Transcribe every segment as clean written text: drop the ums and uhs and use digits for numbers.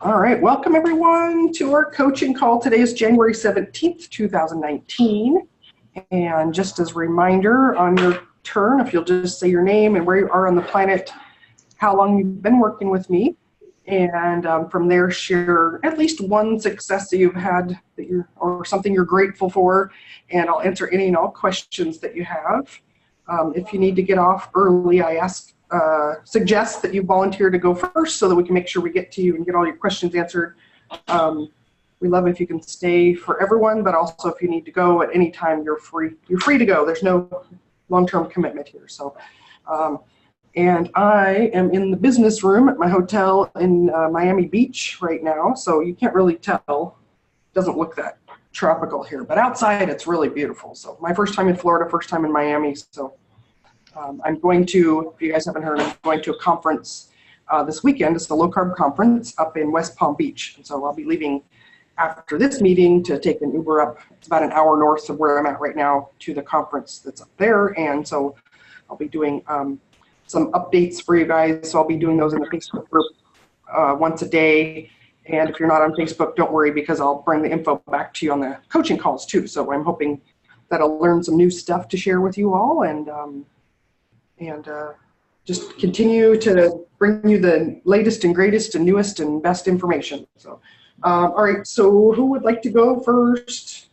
All right, welcome everyone to our coaching call. Today is January 17th, 2019. And just as a reminder, on your turn, if you'll just say your name and where you are on the planet, how long you've been working with me, and from there share at least one success that you've had or something you're grateful for, and I'll answer any and all questions that you have. If you need to get off early, I suggest that you volunteer to go first so that we can make sure we get to you and get all your questions answered. We love if you can stay for everyone, but also if you need to go at any time, you're free to go. There's no long-term commitment here. So, and I am in the business room at my hotel in Miami Beach right now, so you can't really tell. It doesn't look that tropical here, but outside it's really beautiful. So my first time in Florida, first time in Miami. So I'm going to, if you guys haven't heard, I'm going to a conference this weekend. It's the low carb conference up in West Palm Beach. And so I'll be leaving after this meeting to take an Uber up. It's about an hour north of where I'm at right now to the conference that's up there. And so I'll be doing some updates for you guys. So I'll be doing those in the Facebook group once a day. And if you're not on Facebook, don't worry, because I'll bring the info back to you on the coaching calls too. So I'm hoping that I'll learn some new stuff to share with you all, and just continue to bring you the latest and greatest and newest and best information. So, all right, so who would like to go first?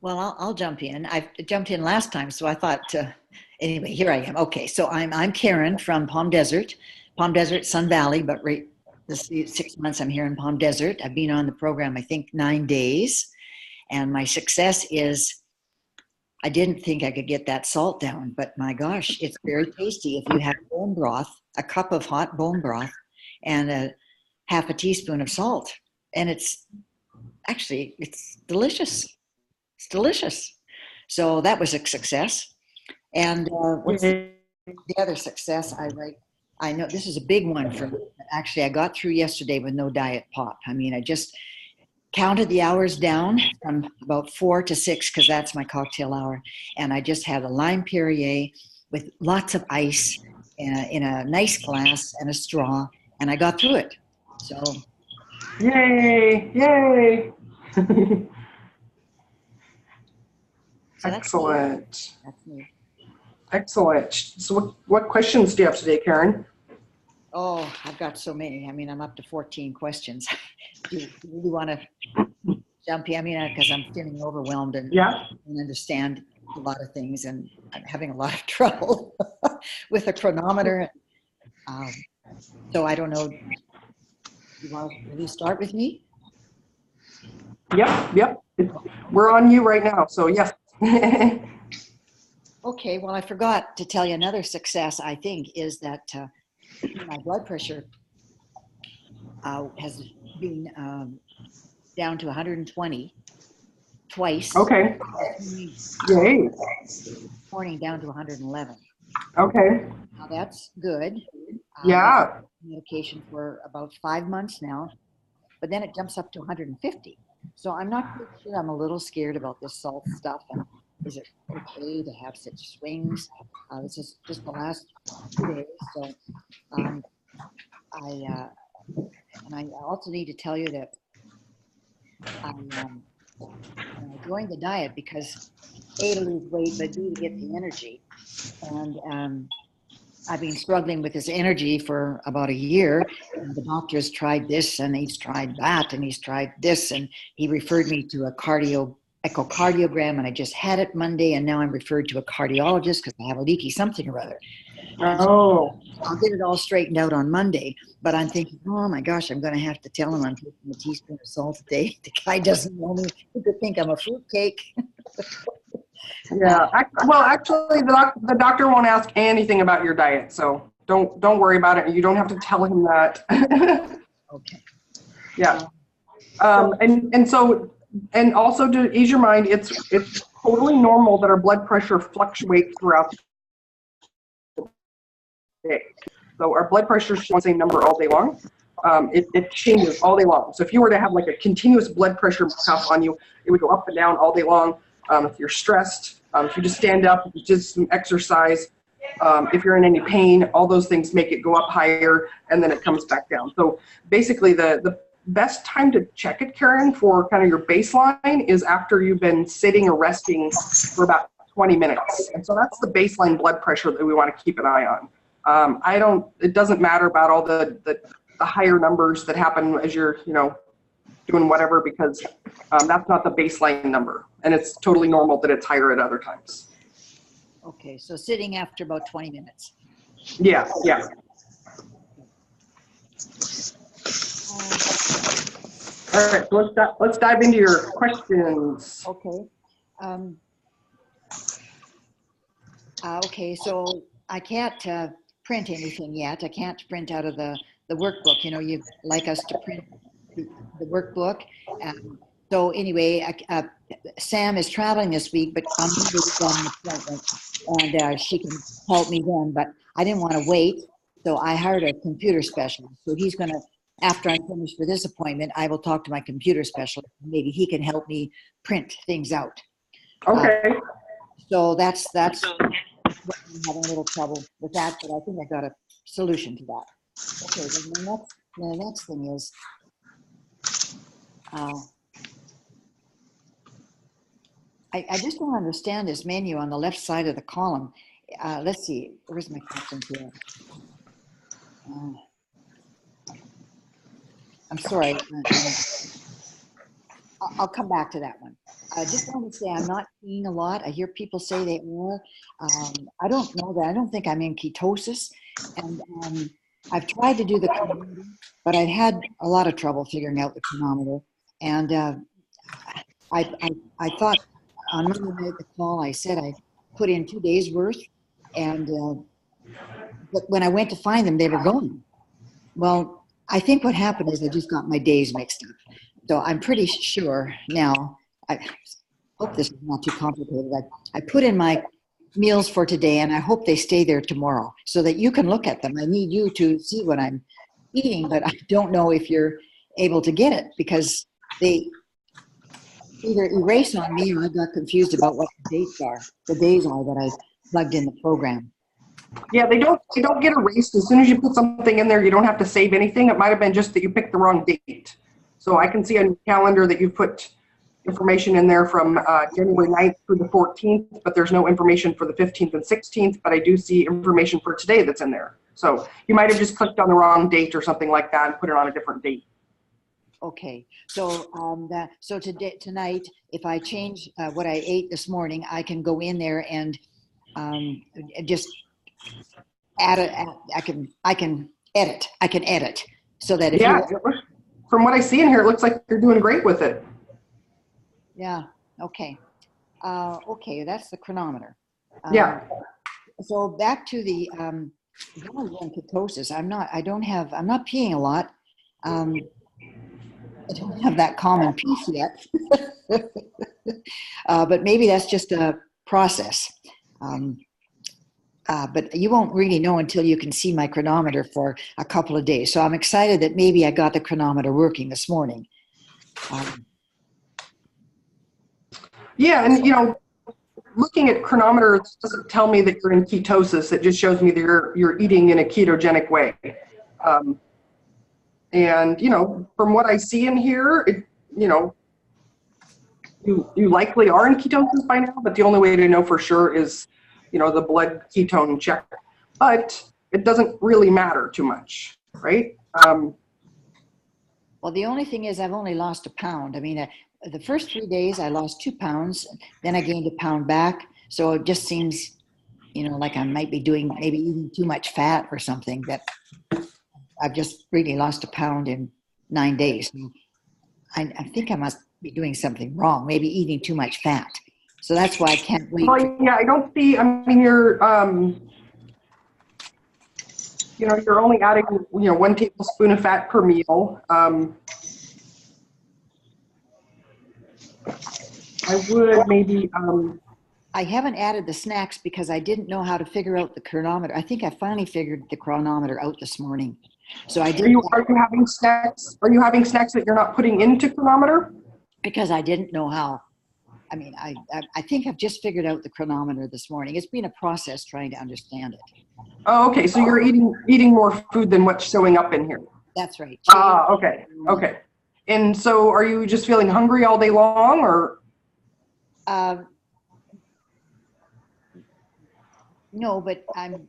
Well, I'll jump in. I jumped in last time, so I thought, anyway, here I am. Okay, so I'm Karen from Palm Desert, Sun Valley, but right this 6 months I'm here in Palm Desert. I've been on the program, I think, 9 days, and my success is I didn't think I could get that salt down, but my gosh, it's very tasty. If you have bone broth, a cup of hot bone broth, and a half a teaspoon of salt, and it's delicious. It's delicious. So that was a success. And what's the other success I know this is a big one for me. Actually, I got through yesterday with no diet pop. I mean, I just counted the hours down from about 4 to 6, because that's my cocktail hour. And I just had a lime Perrier with lots of ice in a nice glass and a straw, and I got through it. So, Yay! So excellent. That's me. Excellent. So what questions do you have today, Karen? Oh, I've got so many. I mean, I'm up to 14 questions. Do you really want to jump in? I mean, because I'm feeling overwhelmed and understand a lot of things, and I'm having a lot of trouble with a chronometer. So I don't know. You want to really start with me? Yep. We're on you right now, so yes. Okay, well, I forgot to tell you another success, I think, is that my blood pressure has been down to 120 twice. Okay. Yay. Morning down to 111. Okay. Now that's good. Yeah. Medication for about 5 months now, but then it jumps up to 150. So I'm not quite sure. I'm a little scared about this salt stuff. And is it okay to have such swings? This is just the last 2 days. So I also need to tell you that I joined the diet because A, to lose weight, but B, to get the energy. And I've been struggling with this energy for about a year. And the doctor's tried this, and he's tried that, and he's tried this, and he referred me to a echocardiogram, and I just had it Monday, and now I'm referred to a cardiologist because I have a leaky something or other. Oh. I'll get it all straightened out on Monday, but I'm thinking, oh my gosh, I'm going to have to tell him I'm taking a teaspoon of salt a day. The guy doesn't know me. He could think I'm a fruitcake. Yeah. Well, actually, the doctor won't ask anything about your diet, so don't worry about it. You don't have to tell him that. Okay. Yeah. And also to ease your mind, it's totally normal that our blood pressure fluctuates throughout the day. So our blood pressure is the same number all day long. It changes all day long. So if you were to have like a continuous blood pressure cuff on you, it would go up and down all day long. If you're stressed, if you just stand up, just some exercise, If you're in any pain, all those things make it go up higher, and then it comes back down. So basically the best time to check it, Karen, for kind of your baseline is after you've been sitting or resting for about 20 minutes. And so that's the baseline blood pressure that we want to keep an eye on. It doesn't matter about all the higher numbers that happen as you're, doing whatever, because that's not the baseline number. And it's totally normal that it's higher at other times. Okay, so sitting after about 20 minutes. Yeah, yeah. All right, so let's dive into your questions. Okay. Okay, so I can't print anything yet. I can't print out of the workbook. You'd like us to print the workbook. So anyway, Sam is traveling this week, but I'm going to be on an appointment, and she can help me then. But I didn't want to wait, so I hired a computer specialist. So he's going to, after I'm finished with this appointment, I will talk to my computer specialist. Maybe he can help me print things out. Okay. So that's I'm having a little trouble with that, but I think I got a solution to that. Okay, then the next thing is, I just don't understand this menu on the left side of the column. Let's see, where's my question here? I'm sorry. I'll come back to that one. I just want to say I'm not eating a lot. I hear people say they are. I don't know that. I don't think I'm in ketosis. And I've tried to do the chronometer, but I've had a lot of trouble figuring out the chronometer. And I thought on Monday night the call, I said I put in 2 days worth. And but when I went to find them, they were gone. Well, I think what happened is I just got my days mixed up. So I'm pretty sure now, I hope this is not too complicated. I put in my meals for today, and I hope they stay there tomorrow so that you can look at them. I need you to see what I'm eating, but I don't know if you're able to get it because they either erase on me or I got confused about what the days are that I plugged in the program. Yeah, they don't get erased. As soon as you put something in there, you don't have to save anything. It might have been just that you picked the wrong date. So I can see on your calendar that you put information in there from January 9th through the 14th, but there's no information for the 15th and 16th, but I do see information for today that's in there. So you might have just clicked on the wrong date or something like that and put it on a different date. Okay, so tonight, if I change what I ate this morning, I can go in there and just add it. I can edit so that if from what I see in here, it looks like you're doing great with it. Yeah. Okay. Okay, that's the chronometer. Yeah. So back to the ketosis. I'm not peeing a lot. I don't have that common piece yet, but maybe that's just a process. But you won't really know until you can see my chronometer for a couple of days. So I'm excited that maybe I got the chronometer working this morning. Yeah, and looking at chronometer doesn't tell me that you're in ketosis. It just shows me that you're eating in a ketogenic way. And from what I see in here, you likely are in ketosis by now. But the only way to know for sure is the blood ketone check. But it doesn't really matter too much, right? Well, the only thing is I've only lost a pound. I mean, the first 3 days I lost 2 pounds, then I gained a pound back. So it just seems, like I might be maybe eating too much fat or something, that I've just really lost a pound in 9 days. I think I must be doing something wrong, maybe eating too much fat. So that's why I can't wait. Well, yeah, I don't see, you're, you're only adding, 1 tablespoon of fat per meal. I would maybe, I haven't added the snacks because I didn't know how to figure out the chronometer. I think I finally figured the chronometer out this morning. So I did. Are you having snacks? Are you having snacks that you're not putting into chronometer? Because I didn't know how. I mean, I think I've just figured out the chronometer this morning. It's been a process trying to understand it. Oh, okay. So you're eating more food than what's showing up in here. That's right. Ah, okay. Okay. And so are you just feeling hungry all day long, or? No, but I'm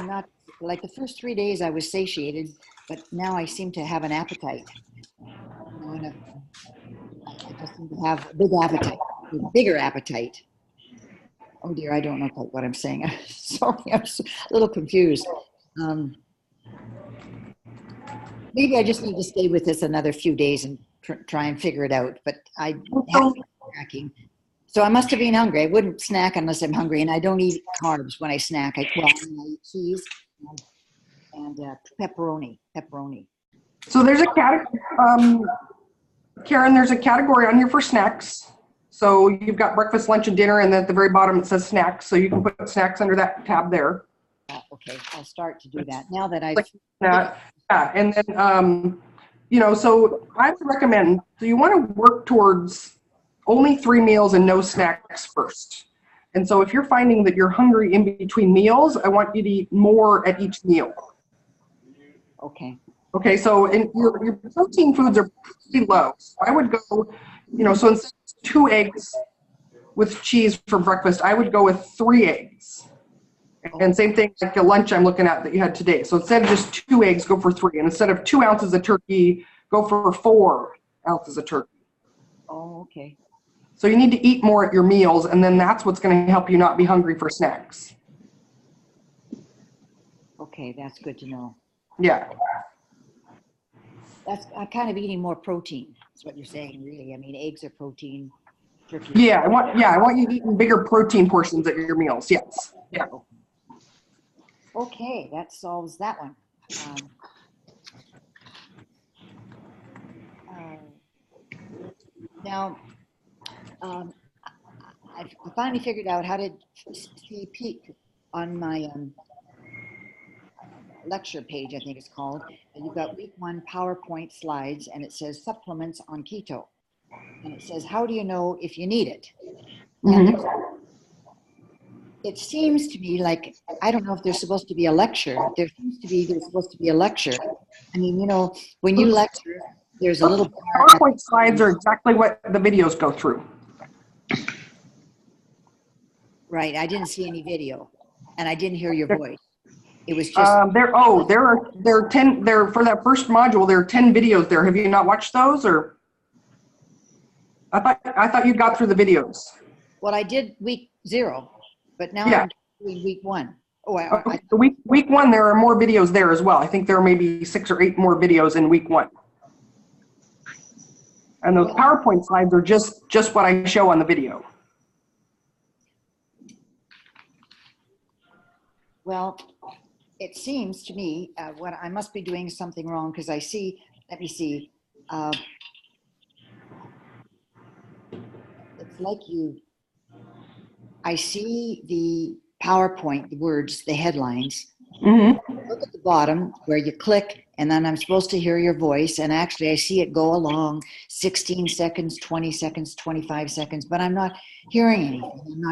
not, like the first 3 days I was satiated, but now I seem to have an appetite. I just seem to have a big appetite, a bigger appetite. Oh dear, I don't know quite what I'm saying. Sorry, I'm a little confused. Maybe I just need to stay with this another few days and try and figure it out. But I have been snacking. So I must have been hungry. I wouldn't snack unless I'm hungry, and I don't eat carbs when I snack. I eat cheese and pepperoni. So there's a category, Karen, there's a category on here for snacks. So you've got breakfast, lunch, and dinner, and then at the very bottom it says snacks. So you can put snacks under that tab there. Okay, I'll start to do that now that I've. Yeah, and then, so I would recommend, so you want to work towards only 3 meals and no snacks first. And so if you're finding that you're hungry in between meals, I want you to eat more at each meal. Okay. Okay, so your protein foods are pretty low. So I would go, so instead of 2 eggs with cheese for breakfast, I would go with 3 eggs. And same thing like the lunch I'm looking at that you had today. So instead of just 2 eggs, go for 3. And instead of 2 ounces of turkey, go for 4 ounces of turkey. Oh, okay. So you need to eat more at your meals, and then that's what's going to help you not be hungry for snacks. Okay, that's good to know. Yeah. I'm kind of eating more protein. That's what you're saying, really. I mean, eggs are protein. Turkey. Yeah, I want you eating bigger protein portions at your meals. Yes. Yeah. Okay, that solves that one. Now, I finally figured out how to see peak on my lecture page, I think it's called. And you've got week 1 PowerPoint slides, and it says supplements on keto. And it says, how do you know if you need it? Mm-hmm. And it seems to me like, I don't know if there's supposed to be a lecture. There's supposed to be a lecture. I mean, when you lecture, there's a little PowerPoint slides are exactly what the videos go through. Right. I didn't see any video, and I didn't hear your voice. It was just there are 10 there for that first module. There are 10 videos there. Have you not watched those, or? I thought you got through the videos. Well, I did week 0, but now Yeah. I'm doing week 1. Oh, week 1 there are more videos there as well. I think there are maybe 6 or 8 more videos in week 1. And those PowerPoint slides are just what I show on the video. Well, it seems to me what I must be doing something wrong, because I see, let me see. It's like I see the PowerPoint, the words, the headlines. Mm-hmm. Look at the bottom where you click, and then I'm supposed to hear your voice. And actually, I see it go along 16 seconds, 20 seconds, 25 seconds, but I'm not hearing anything.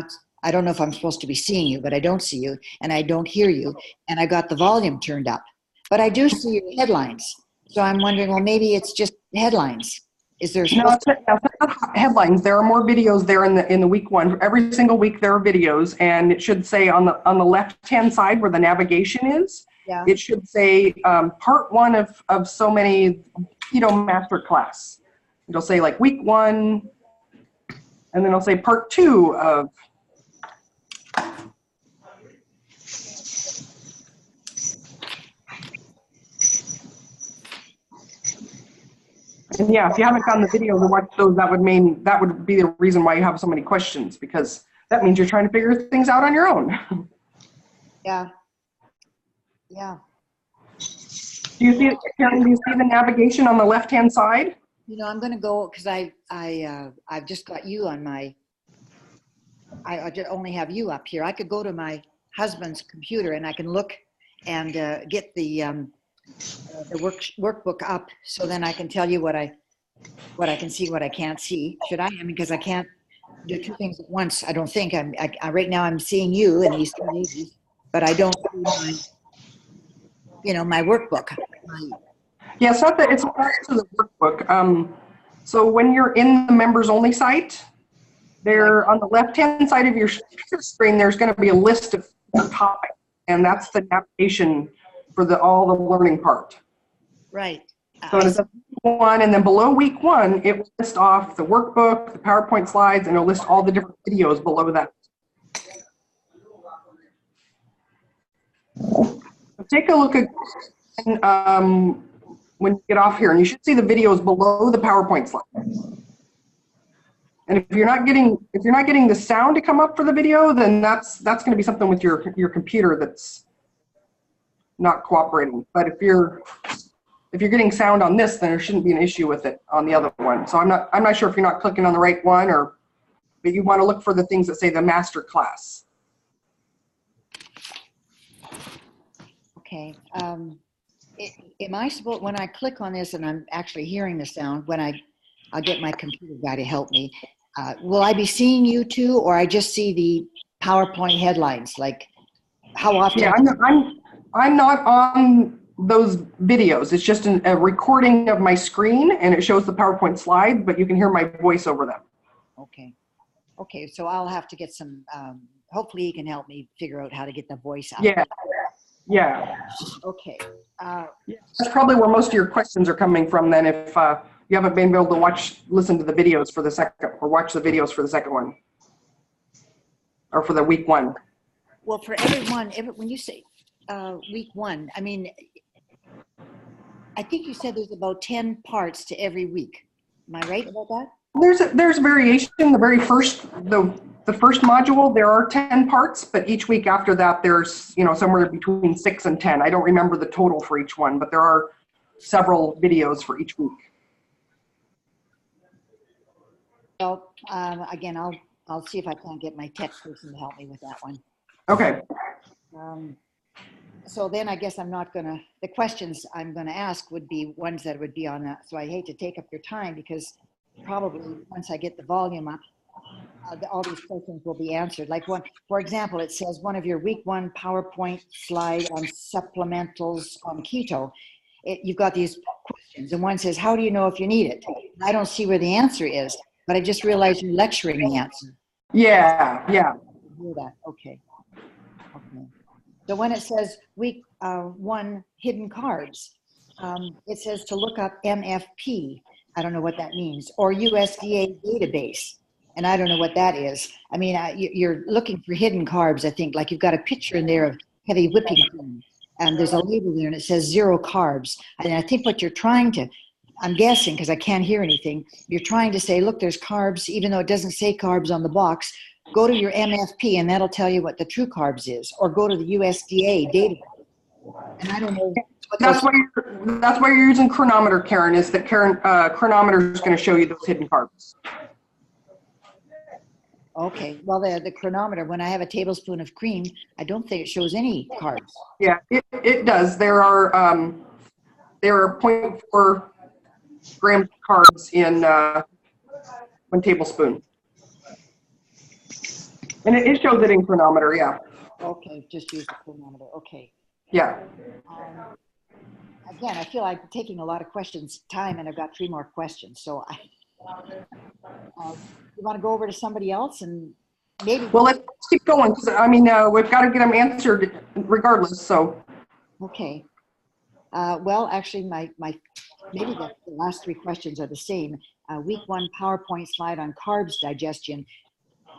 I don't know if I'm supposed to be seeing you, but I don't see you, and I don't hear you, and I got the volume turned up. But I do see your headlines. So I'm wondering, well, maybe it's just headlines. Is there No, it's not headlines. There are more videos there in the week 1. Every single week there are videos, and it should say on the left-hand side where the navigation is, it should say part 1 of so many keto master class. It'll say like week 1, and then it'll say part 2 of. And yeah, if you haven't gotten the video to watch those, that would be the reason why you have so many questions, because that means you're trying to figure things out on your own. Yeah. Yeah. Do you see, Karen, do you see the navigation on the left-hand side? I'm going to go, because I've just got you on my, I just only have you up here. I could go to my husband's computer and I can look and get the workbook up, so then I can tell you what I can see, what I can't see. Should I? I mean, because I can't do two things at once. I don't think right now I'm seeing you and these two ladies, but I don't see my workbook. Yeah, it's not to the workbook. So when you're in the members only site, there on the left-hand side of your screen, there's going to be a list of topics, and that's the navigation for all the learning part. Right. So it's a week one, and then below week one, it will list off the workbook, the PowerPoint slides, and it'll list all the different videos below that. So take a look at when you get off here, and you should see the videos below the PowerPoint slide. And if you're not getting the sound to come up for the video, then that's going to be something with your computer that's not cooperating. But if you're getting sound on this, then there shouldn't be an issue with it on the other one. So I'm not sure if you're not clicking on the right one, but you want to look for the things that say the master class. Okay. Am I supposed, when I click on this and I'm actually hearing the sound, I'll get my computer guy to help me. Will I be seeing you too, or I just see the PowerPoint headlines? Like, how often? Yeah, I'm not on those videos. It's just a recording of my screen, and it shows the PowerPoint slide, but you can hear my voice over them. Okay. Okay, so I'll have to get some, hopefully you can help me figure out how to get the voice out. Yeah. Yeah. Okay. That's probably where most of your questions are coming from then, if you haven't been able to listen to the videos for the second, or watch the videos for the second one, or for the week one. Well, for everyone, when you say week one, I mean, I think you said there's about 10 parts to every week. Am I right about that? There's variation. The very first, the first module, there are 10 parts, but each week after that, there's somewhere between 6 and 10. I don't remember the total for each one, but there are several videos for each week. So again, I'll see if I can get my tech person to help me with that one. Okay. So then I guess the questions I'm gonna ask would be ones that would be on that. So I hate to take up your time, because probably once I get the volume up, all these questions will be answered. Like for example, it says one of your week one PowerPoint slide on supplementals on keto. You've got these questions, and one says, how do you know if you need it? I don't see where the answer is, but I just realized you're lecturing the answer. Yeah. I hear that. Okay. So when it says week one hidden carbs, it says to look up MFP. I don't know what that means, or USDA database, and I don't know what that is. I mean, you're looking for hidden carbs, I think, like you've got a picture in there of heavy whipping cream, and there's a label there and it says 0 carbs. And I think what you're trying to, I'm guessing because I can't hear anything, you're trying to say, look, there's carbs, even though it doesn't say carbs on the box. Go to your MFP and that'll tell you what the true carbs is, or go to the USDA database. And I don't know. That's why you're using Chronometer, Karen, is that Chronometer is going to show you those hidden carbs. Okay, well, the Chronometer, when I have a tablespoon of cream, I don't think it shows any carbs. Yeah, it does. There are 0.4 grams of carbs in 1 tablespoon. And it shows it in Chronometer, yeah. Okay, just use the Chronometer, okay. Yeah. Again, I feel like I'm taking a lot of time, and I've got 3 more questions. So you want to go over to somebody else and maybe? Well, let's keep going, because I mean, we've got to get them answered regardless. So. Okay. Well, actually, maybe the last 3 questions are the same. Week 1 PowerPoint slide on carbs digestion.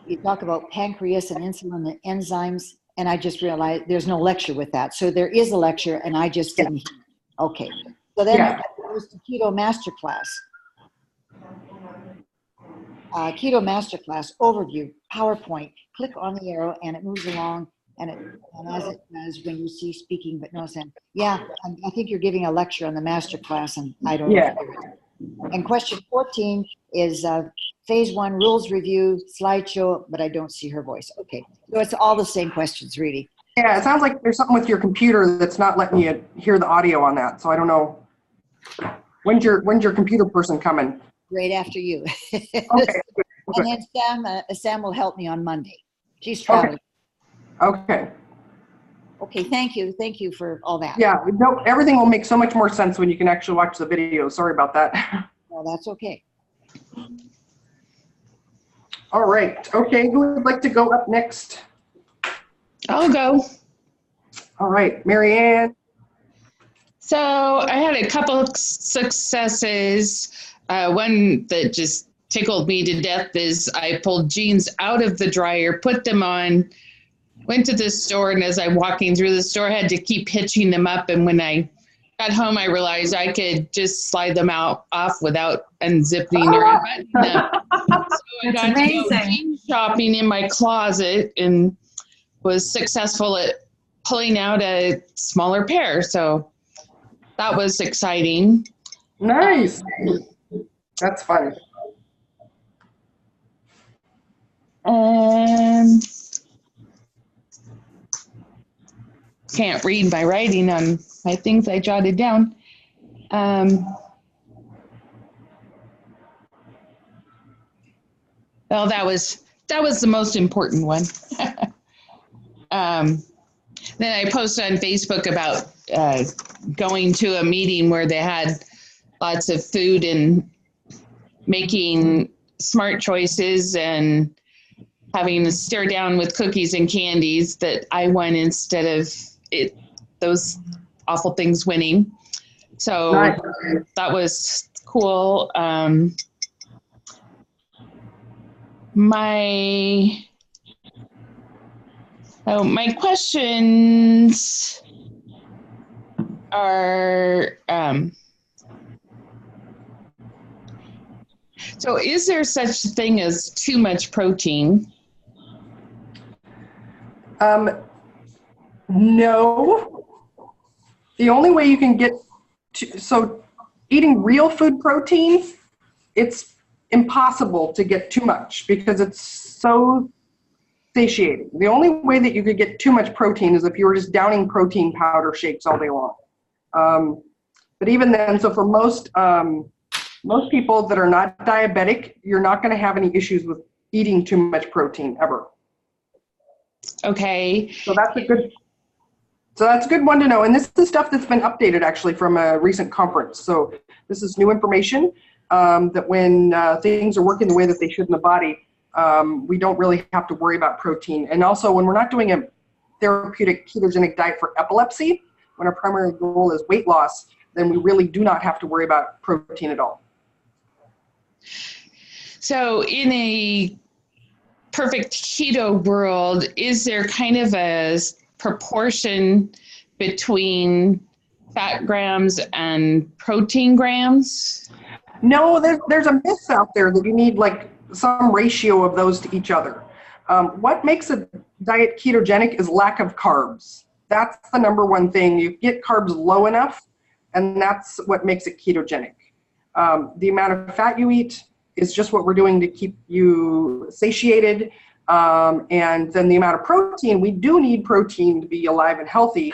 You talk about pancreas and insulin enzymes, and I just realized there's no lecture with that. So there is a lecture, and I just didn't hear it. Okay. So then it goes to Keto Masterclass. Keto Masterclass overview, PowerPoint. Click on the arrow, and it moves along, and as it does when you see speaking but no sound. Yeah, I think you're giving a lecture on the Masterclass, and I don't know. And question 14 is phase 1 rules review, slideshow, but I don't see her voice. Okay, so it's all the same questions, really. Yeah, it sounds like there's something with your computer that's not letting you hear the audio on that. So I don't know. When's your computer person coming? Right after you. Okay. And then Sam will help me on Monday. She's Okay. traveling. Okay. Okay, thank you. Thank you for all that. Yeah, no, everything will make so much more sense when you can actually watch the video. Sorry about that. Well, that's okay. All right. Okay, who would like to go up next? I'll go. All right, Mary Ann. So I had a couple of successes. One that just tickled me to death is I pulled jeans out of the dryer, put them on, went to the store, and as I'm walking through the store, I had to keep hitching them up. And when I got home, I realized I could just slide them off without unzipping or unbuttoning them. So I got to go jean shopping in my closet and was successful at pulling out a smaller pair. So that was exciting. Nice. That's fun. Can't read my writing on my things I jotted down. Well, that was the most important one. Then I posted on Facebook about going to a meeting where they had lots of food and making smart choices and having a stare down with cookies and candies, that I won instead of those awful things winning. So Nice. that was cool. My questions are, so is there such a thing as too much protein? No. The only way you can get so eating real food protein, it's impossible to get too much because it's so satiating. The only way that you could get too much protein is if you were just downing protein powder shakes all day long. But even then, so for most people that are not diabetic, you're not going to have any issues with eating too much protein ever. Okay. So that's a good one to know. And this is stuff that's been updated actually from a recent conference. So this is new information that when things are working the way that they should in the body, we don't really have to worry about protein. And also when we're not doing a therapeutic ketogenic diet for epilepsy, when our primary goal is weight loss, then we really do not have to worry about protein at all. So in a perfect keto world, is there kind of a proportion between fat grams and protein grams? No, there's a myth out there that you need like some ratio of those to each other. What makes a diet ketogenic is lack of carbs. That's the number one thing. You get carbs low enough, and that's what makes it ketogenic. The amount of fat you eat is just what we're doing to keep you satiated. And then the amount of protein, we do need protein to be alive and healthy.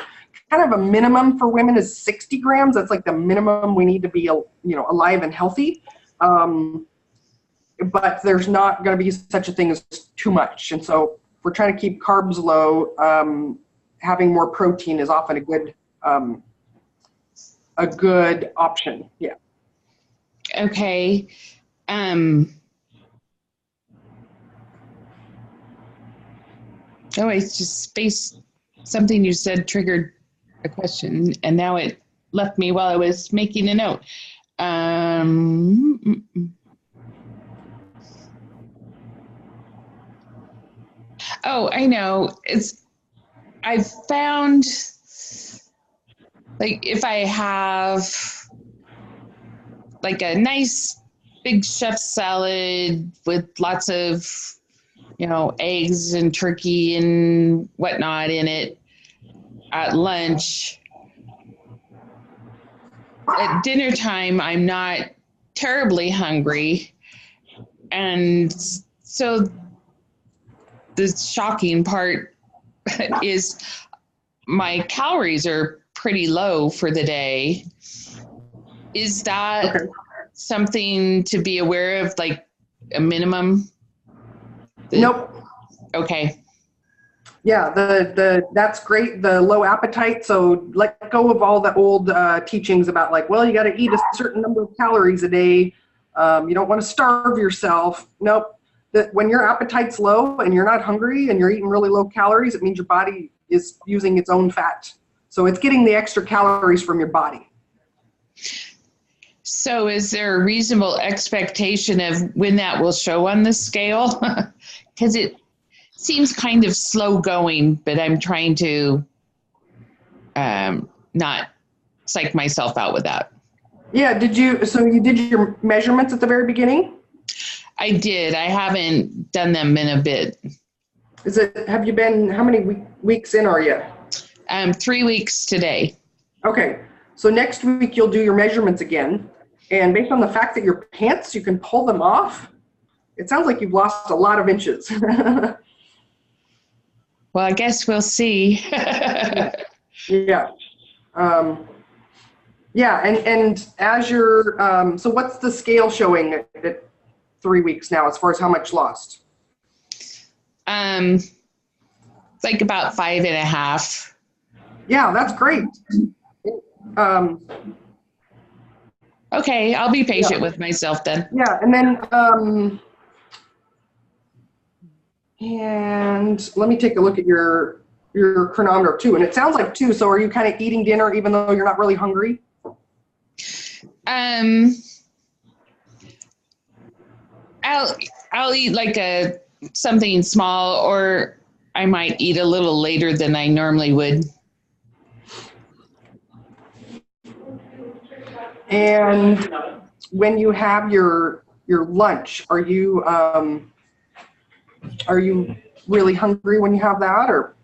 Kind of a minimum for women is 60 grams. That's like the minimum we need to be, alive and healthy. But there's not going to be such a thing as too much. And so if we're trying to keep carbs low, having more protein is often a good option. Yeah. Okay. I just spaced something you said triggered a question, and now it left me while I was making a note. Oh, I know. I've found, like, if I have like a nice big chef salad with lots of, eggs and turkey and whatnot in it at lunch, at dinner time, I'm not terribly hungry. And so the shocking part is my calories are pretty low for the day. Is that something to be aware of, like a minimum Nope. Okay. Yeah, that's great. The low appetite. So let go of all the old teachings about like, well, you got to eat a certain number of calories a day. You don't want to starve yourself. Nope. When your appetite's low and you're not hungry and you're eating really low calories, it means your body is using its own fat. So it's getting the extra calories from your body. So is there a reasonable expectation of when that will show on the scale? Because it seems kind of slow going, but I'm trying to not psych myself out with that. Yeah, so you did your measurements at the very beginning? I did. I haven't done them in a bit. Have you been, how many weeks in are you? 3 weeks today. Okay, so next week you'll do your measurements again. And based on the fact that your pants, you can pull them off, it sounds like you've lost a lot of inches. Well, I guess we'll see. Yeah. Yeah, and as you're, so what's the scale showing at 3 weeks now as far as how much lost? It's like about 5.5. Yeah, that's great. Okay, I'll be patient with myself then. Yeah, and then, and let me take a look at your chronometer too. And it sounds like too, so are you kind of eating dinner even though you're not really hungry? I'll eat like something small, or I might eat a little later than I normally would. And when you have your lunch, are you really hungry when you have that, or?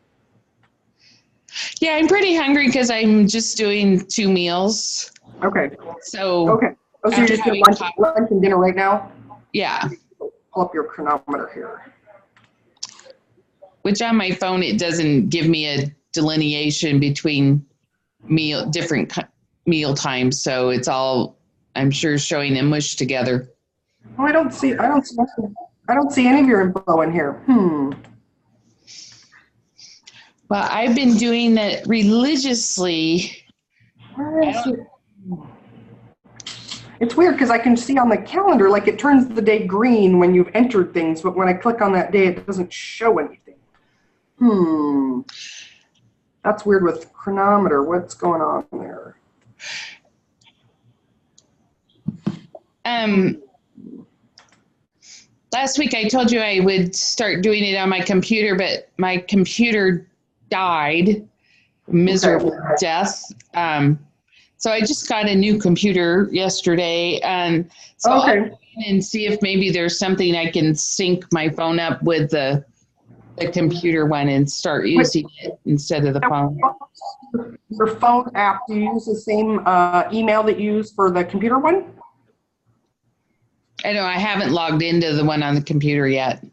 Yeah, I'm pretty hungry because I'm just doing 2 meals. Okay. So okay. Oh, so you're just doing lunch and dinner right now? Yeah. Pull up your chronometer here. Which on my phone, it doesn't give me a delineation between different meal times. So it's all, I'm sure, showing them mushed together. Oh, I don't see any of your info in here. Well, I've been doing that religiously. It's weird because I can see on the calendar, like it turns the day green when you've entered things, but when I click on that day, it doesn't show anything. That's weird with chronometer. What's going on there? Last week I told you I would start doing it on my computer, but my computer died, miserable death. So I just got a new computer yesterday, and so I'll go in and see if maybe there's something I can sync my phone up with the computer one and start using it instead of the phone. Your phone app, do you use the same email that you use for the computer one? I know I haven't logged into the one on the computer yet.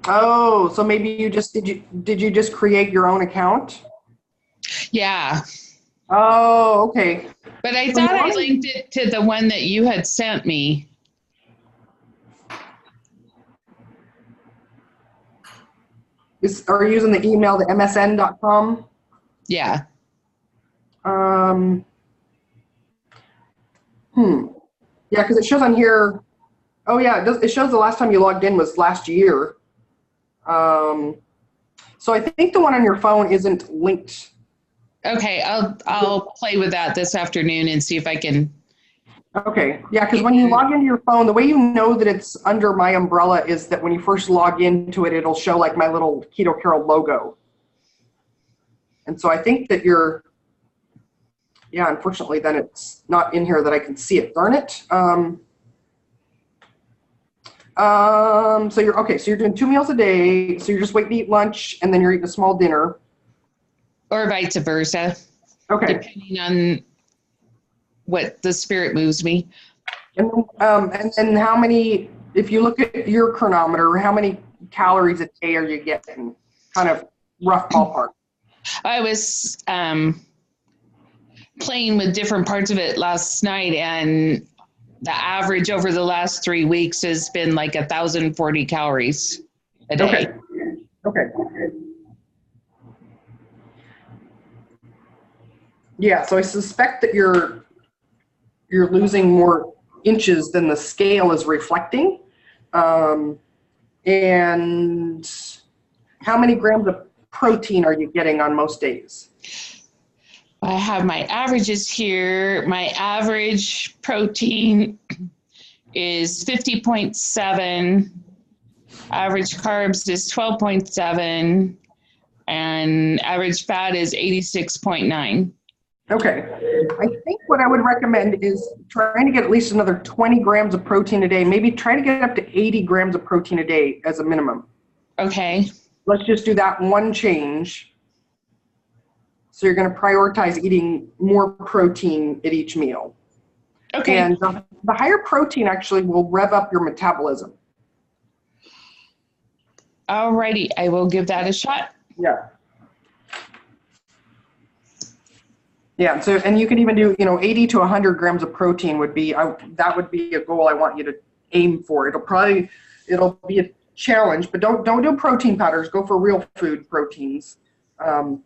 Oh, so maybe did you just create your own account? Yeah. Oh, okay. But I thought I linked it to the one that you had sent me. Are you using the email, the msn.com? Yeah. Yeah, because it shows on here. Oh yeah, it shows the last time you logged in was last year. So I think the one on your phone isn't linked. Okay, I'll play with that this afternoon and see if I can. Okay, yeah, because when you log into your phone, the way you know that it's under my umbrella is that when you first log into it, it'll show like my little Keto Carol logo. And so I think that unfortunately then it's not in here that I can see it, darn it. So you're doing 2 meals a day, so you're just waiting to eat lunch and then you're eating a small dinner. Or vice versa. Okay. Depending on what the spirit moves me. And then how many, if you look at your chronometer, how many calories a day are you getting? Kind of rough ballpark. I was playing with different parts of it last night, and the average over the last 3 weeks has been like 1,040 calories a day. Okay. Yeah, so I suspect that you're losing more inches than the scale is reflecting. And how many grams of protein are you getting on most days? I have my averages here. My average protein is 50.7. Average carbs is 12.7. And average fat is 86.9. Okay. I think what I would recommend is trying to get at least another 20 grams of protein a day. Maybe try to get up to 80 grams of protein a day as a minimum. Okay. Let's just do that one change. So you're going to prioritize eating more protein at each meal. Okay. And the higher protein actually will rev up your metabolism. Alrighty. I will give that a shot. Yeah. Yeah, so, and you could even do, 80 to 100 grams of protein would be, that would be a goal I want you to aim for. It'll be a challenge, but don't do protein powders. Go for real food proteins. So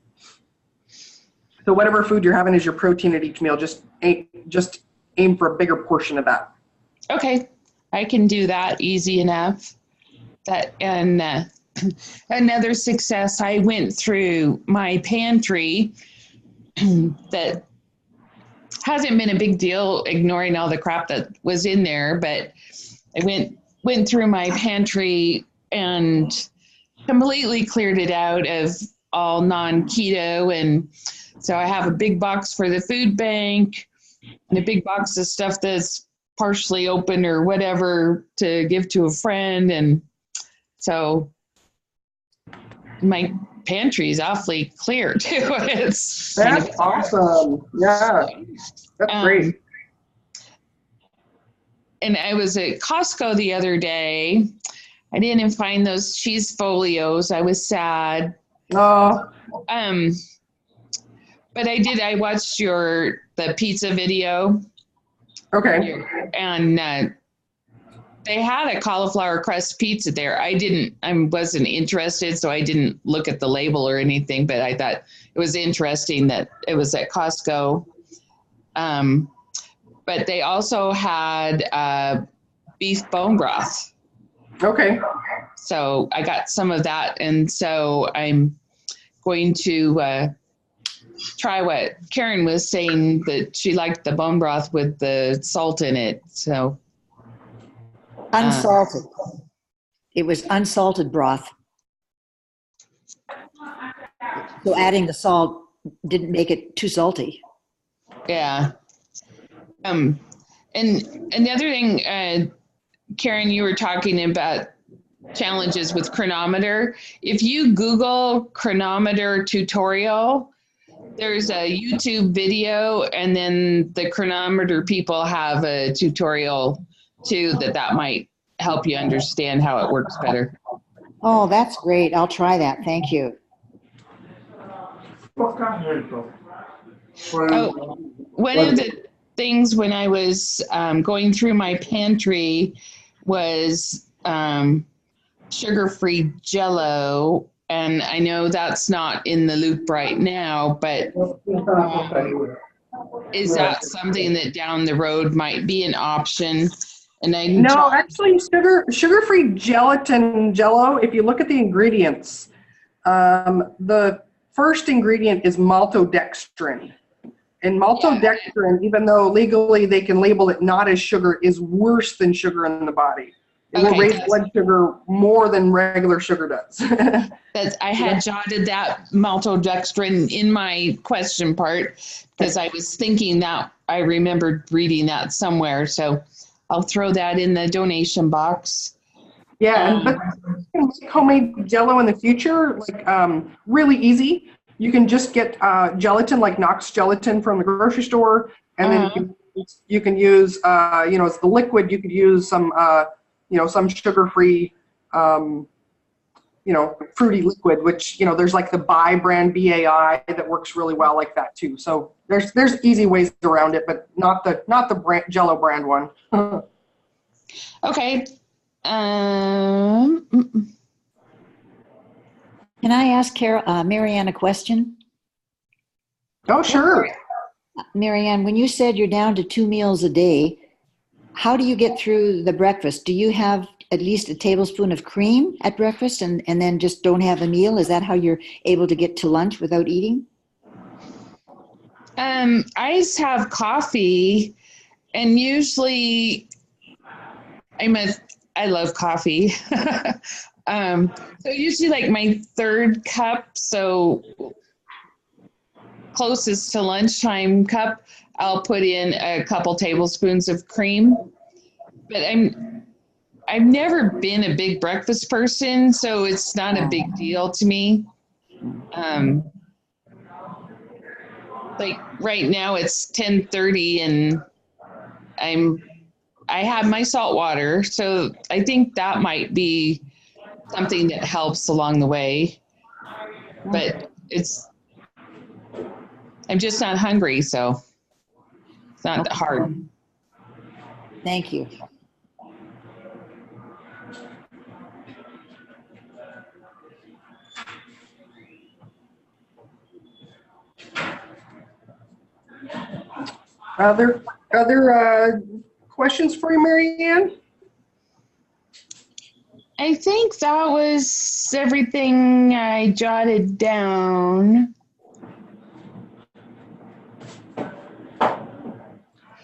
whatever food you're having is your protein at each meal. Just aim for a bigger portion of that. Okay. I can do that easy enough. And another success, I went through my pantry. That hasn't been a big deal, ignoring all the crap that was in there, but I went through my pantry and completely cleared it out of all non-keto, and so I have a big box for the food bank and a big box of stuff that's partially open or whatever to give to a friend, and so my pantry is awfully clear too. That's awesome. Yeah, that's great. And I was at Costco the other day. I didn't find those cheese folios. I was sad. Oh. But I watched the pizza video. Okay. And they had a cauliflower crust pizza there. I wasn't interested, so I didn't look at the label or anything, but I thought it was interesting that it was at Costco. But they also had beef bone broth. Okay. So I got some of that, and so I'm going to try what Karen was saying, that she liked the bone broth with the salt in it. So unsalted. It was unsalted broth. So adding the salt didn't make it too salty. Yeah. And the other thing, Karen, you were talking about challenges with chronometer. If you Google chronometer tutorial, there's a YouTube video, and then the chronometer people have a tutorial too that might help you understand how it works better. Oh, that's great. I'll try that. Thank you. Oh, one of the things when I was going through my pantry was sugar-free Jell-O, and I know that's not in the loop right now, but is that something that down the road might be an option? And actually, sugar-free gelatin Jell-O, if you look at the ingredients, the first ingredient is maltodextrin. And maltodextrin, even though legally they can label it not as sugar, is worse than sugar in the body. It will raise blood sugar more than regular sugar does. I had jotted that maltodextrin in my question part because I was thinking that I remembered reading that somewhere. So I'll throw that in the donation box. Yeah, but you can make homemade Jell-O in the future, really easy. You can just get gelatin, like Knox gelatin from the grocery store, and then you can use, as the liquid, you could use some sugar-free fruity liquid, which, there's like the Bai brand BAI that works really well like that too. So there's easy ways around it, but not the brand, Jello brand one. Okay. Can I ask Marianne a question? Oh, sure. Marianne, when you said you're down to 2 meals a day, how do you get through the breakfast? Do you have at least a tablespoon of cream at breakfast and then just don't have a meal? Is that how you're able to get to lunch without eating? I just have coffee, and usually I love coffee. So usually like my third cup, so closest to lunchtime cup, I'll put in a couple tablespoons of cream. But I've never been a big breakfast person, so it's not a big deal to me. Like right now it's 10:30 and I have my salt water, so I think that might be something that helps along the way. But I'm just not hungry, so it's not that hard. Thank you. Other questions for you, Marianne? I think that was everything I jotted down.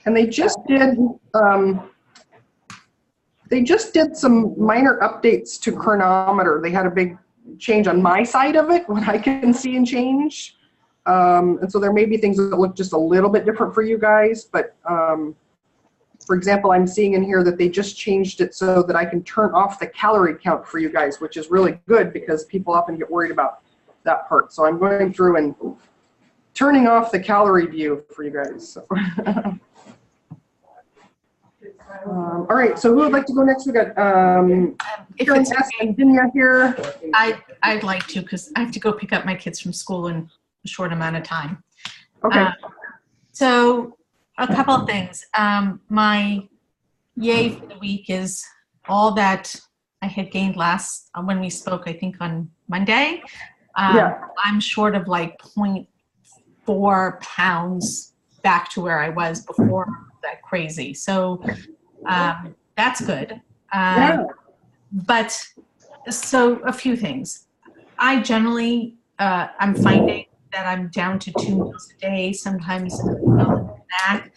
And they just did some minor updates to Chronometer. They had a big change on my side of it, what I can see and change. And so there may be things that look just a little bit different for you guys, but for example, I'm seeing in here that they just changed it so that I can turn off the calorie count for you guys, which is really good because people often get worried about that part. So I'm going through and turning off the calorie view for you guys. So. All right, so who would like to go next? We got Karen S. and Dinya here. I'd like to, because I have to go pick up my kids from school in a short amount of time. Okay. So a couple of things. My yay for the week is all that I had gained last when we spoke, I think on Monday. I'm short of like 0.4 pounds back to where I was before that crazy. So that's good. But so a few things. I generally, I'm finding that I'm down to 2 meals a day, sometimes a snack.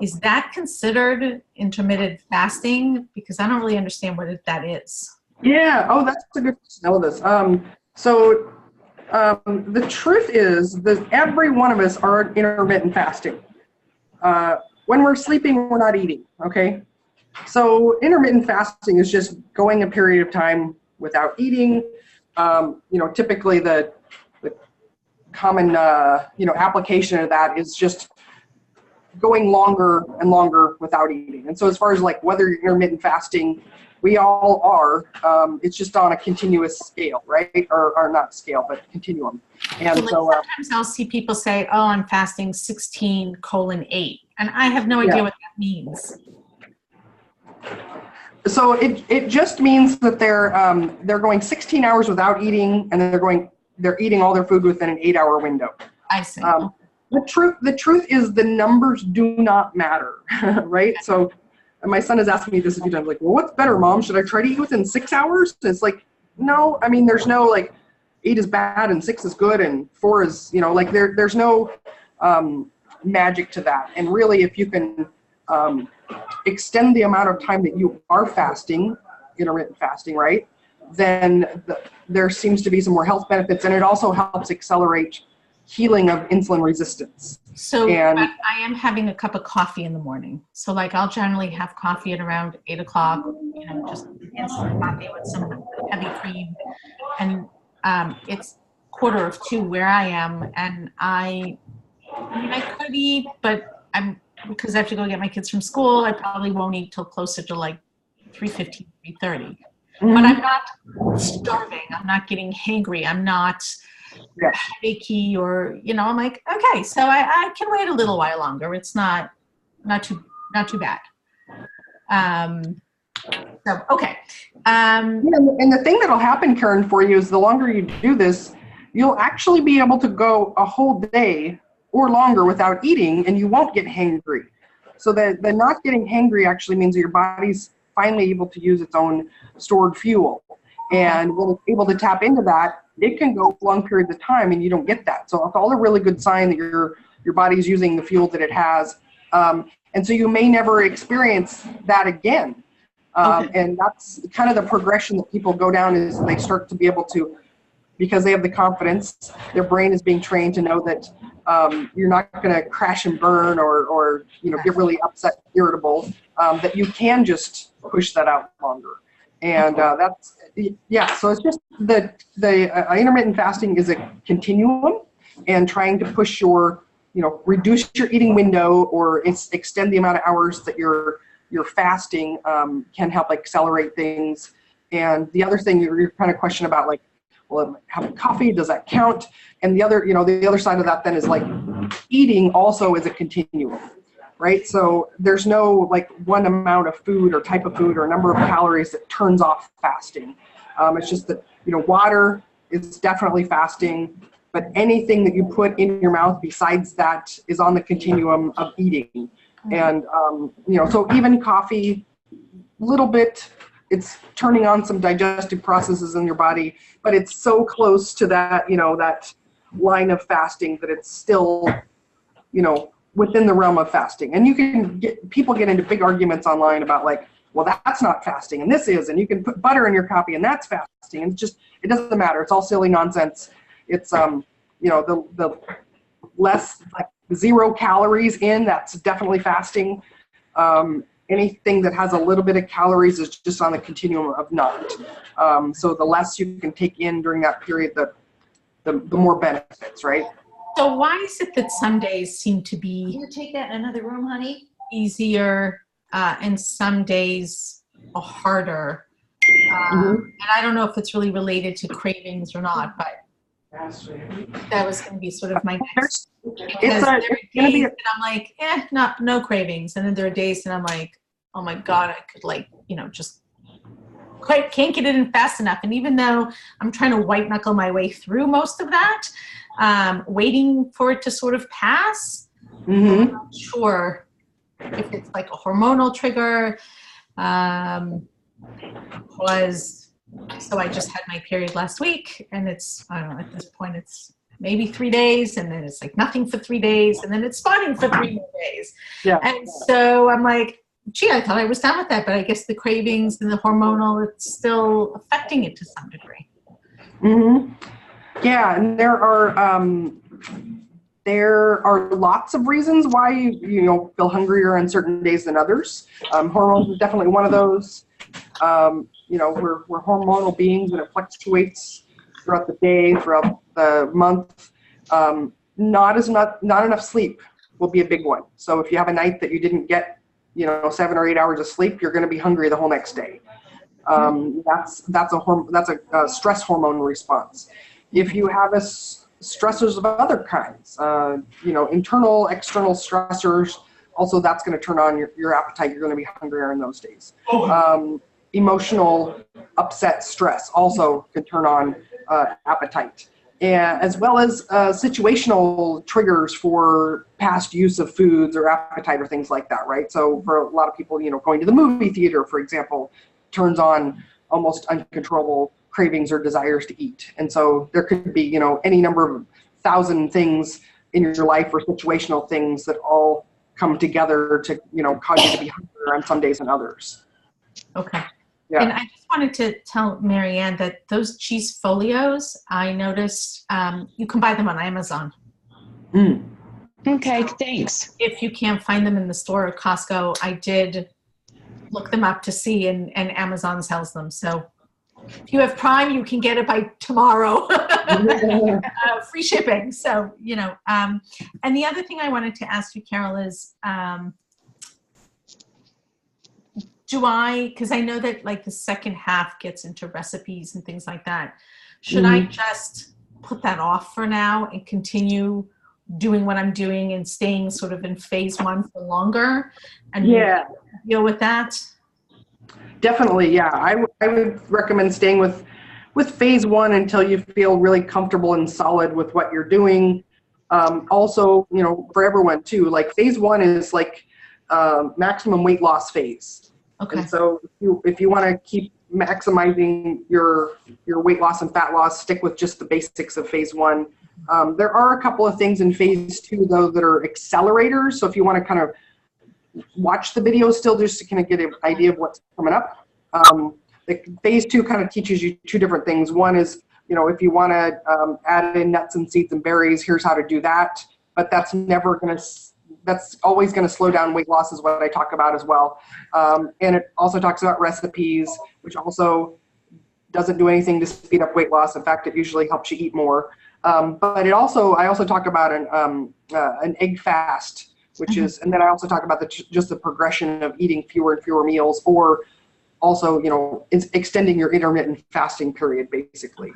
Is that considered intermittent fasting? Because I don't really understand what that is. Yeah, oh, that's a good question to know this. The truth is that every one of us are intermittent fasting. When we're sleeping, we're not eating, okay? So intermittent fasting is just going a period of time without eating. Typically the common, application of that is just going longer and longer without eating. And so as far as like whether you're intermittent fasting, we all are, it's just on a continuous scale, right? Or not scale, but continuum. And so sometimes I'll see people say, oh, I'm fasting 16:8. And I have no idea what that means. So it just means that they're going 16 hours without eating, and they're eating all their food within an 8-hour window. I see. The truth is the numbers do not matter, right? So my son has asked me this a few times, like, well, what's better, Mom? Should I try to eat within 6 hours? And it's like, no, I mean, there's no like 8 is bad and 6 is good and 4 is, there's no magic to that. And really, if you can extend the amount of time that you are fasting, intermittent fasting, right, then there seems to be some more health benefits, and it also helps accelerate healing of insulin resistance. So I am having a cup of coffee in the morning. So like I'll generally have coffee at around 8 o'clock, just instant coffee with some heavy cream. And it's 1:45 where I am. And I could eat, but because I have to go get my kids from school, I probably won't eat till closer to like 3:15, 3:30. but I'm not starving. I'm not getting hangry. I'm not achy or, I'm like, okay, so I can wait a little while longer. It's not too bad. So, okay. And the thing that'll happen, Karen, for you is the longer you do this, you'll actually be able to go a whole day or longer without eating, and you won't get hangry. So the not getting hangry actually means that your body's finally able to use its own stored fuel. And when it's able to tap into that, it can go long periods of time and you don't get that. So it's all a really good sign that your body's using the fuel that it has. And so you may never experience that again. And that's kind of the progression that people go down, is they start to be able to, because they have the confidence, their brain is being trained to know that you're not going to crash and burn or get really upset, irritable, that you can just push that out longer. And so it's just the intermittent fasting is a continuum, and trying to push your, reduce your eating window or extend the amount of hours that you're fasting can help accelerate things. And the other thing, your kind of question about well, having coffee, does that count? And the other side of that then is eating also is a continuum, right? So there's no one amount of food or type of food or number of calories that turns off fasting. It's just that, water is definitely fasting, but anything that you put in your mouth besides that is on the continuum of eating. And, so even coffee, little bit, it's turning on some digestive processes in your body, but it's so close to that, that line of fasting that it's still, within the realm of fasting. And people get into big arguments online about well, that's not fasting and this is, and you can put butter in your coffee and that's fasting. And it doesn't matter. It's all silly nonsense. It's, the less 0 calories in, that's definitely fasting. Anything that has a little bit of calories is just on the continuum of not. So the less you can take in during that period, the more benefits, right? So why is it that some days seem to be Can you take that in another room, honey? easier and some days are harder? And I don't know if it's really related to cravings or not, but that was going to be sort of my next. Because there are days that I'm like, no cravings. And then there are days that I'm like, oh my God, I could just can't get it in fast enough. And even though I'm trying to white knuckle my way through most of that, waiting for it to sort of pass, I'm not sure if it's a hormonal trigger. So I just had my period last week, and it's, I don't know, at this point it's maybe 3 days, and then it's nothing for 3 days, and then it's spotting for 3 more days. Yeah. And so I'm like, gee, I thought I was done with that, but I guess the cravings and the hormonal, it's still affecting it to some degree. Yeah, and there are lots of reasons why you feel hungrier on certain days than others. Hormones is definitely one of those. We're hormonal beings, and it fluctuates throughout the day, throughout the month. Not enough sleep will be a big one. So if you have a night that you didn't get 7 or 8 hours of sleep, you're going to be hungry the whole next day. That's a stress hormone response. If you have stressors of other kinds, internal, external stressors, also that's going to turn on your appetite. You're going to be hungrier in those days. Emotional upset, stress also can turn on appetite. And as well as situational triggers for past use of foods or appetite or things like that, right? So for a lot of people, going to the movie theater, for example, turns on almost uncontrollable cravings or desires to eat. And so there could be, any number of 1,000 things in your life or situational things that all come together to, cause you to be hungrier on some days than others. Okay. Yeah. And I just wanted to tell Marianne that those cheese folios, I noticed you can buy them on Amazon. Okay, thanks. If you can't find them in the store or Costco, I did look them up to see, and Amazon sells them. So if you have Prime, you can get it by tomorrow. Free shipping. So, and the other thing I wanted to ask you, Carol, is because I know that like the second half gets into recipes and things like that. Should I just put that off for now and continue doing what I'm doing and staying sort of in phase 1 for longer and deal with that? Definitely, yeah. I would recommend staying with phase 1 until you feel really comfortable and solid with what you're doing. Also, for everyone too, like phase 1 is like maximum weight loss phase. Okay. And so if you want to keep maximizing your weight loss and fat loss, stick with just the basics of phase 1. There are a couple of things in phase 2 though that are accelerators. So if you want to kind of watch the video still just to kind of get an idea of what's coming up. Phase 2 kind of teaches you 2 different things. One is, if you want to add in nuts and seeds and berries, here's how to do that. But that's always going to slow down weight loss is what I talk about as well. And it also talks about recipes, which also doesn't do anything to speed up weight loss. In fact, it usually helps you eat more. But I also talk about an egg fast, which is, and then I also talk about just the progression of eating fewer and fewer meals, or also, it's extending your intermittent fasting period, basically.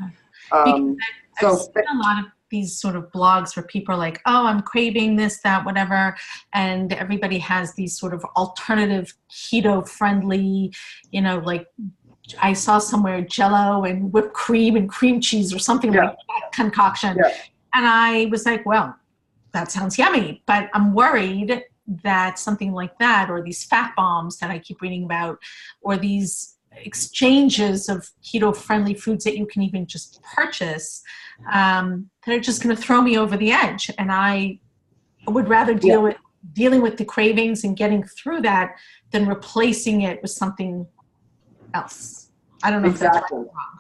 I've seen a lot of these sort of blogs where people are like, oh, I'm craving this, that, whatever. And everybody has these sort of alternative keto friendly, like I saw somewhere Jell-O and whipped cream and cream cheese or something like that concoction. Yeah. And I was like, well, that sounds yummy, but I'm worried that something like that, or these fat bombs that I keep reading about, or these exchanges of keto-friendly foods that you can even just purchase, that are just going to throw me over the edge. And I would rather dealing with the cravings and getting through that than replacing it with something else. I don't know if that's right or wrong.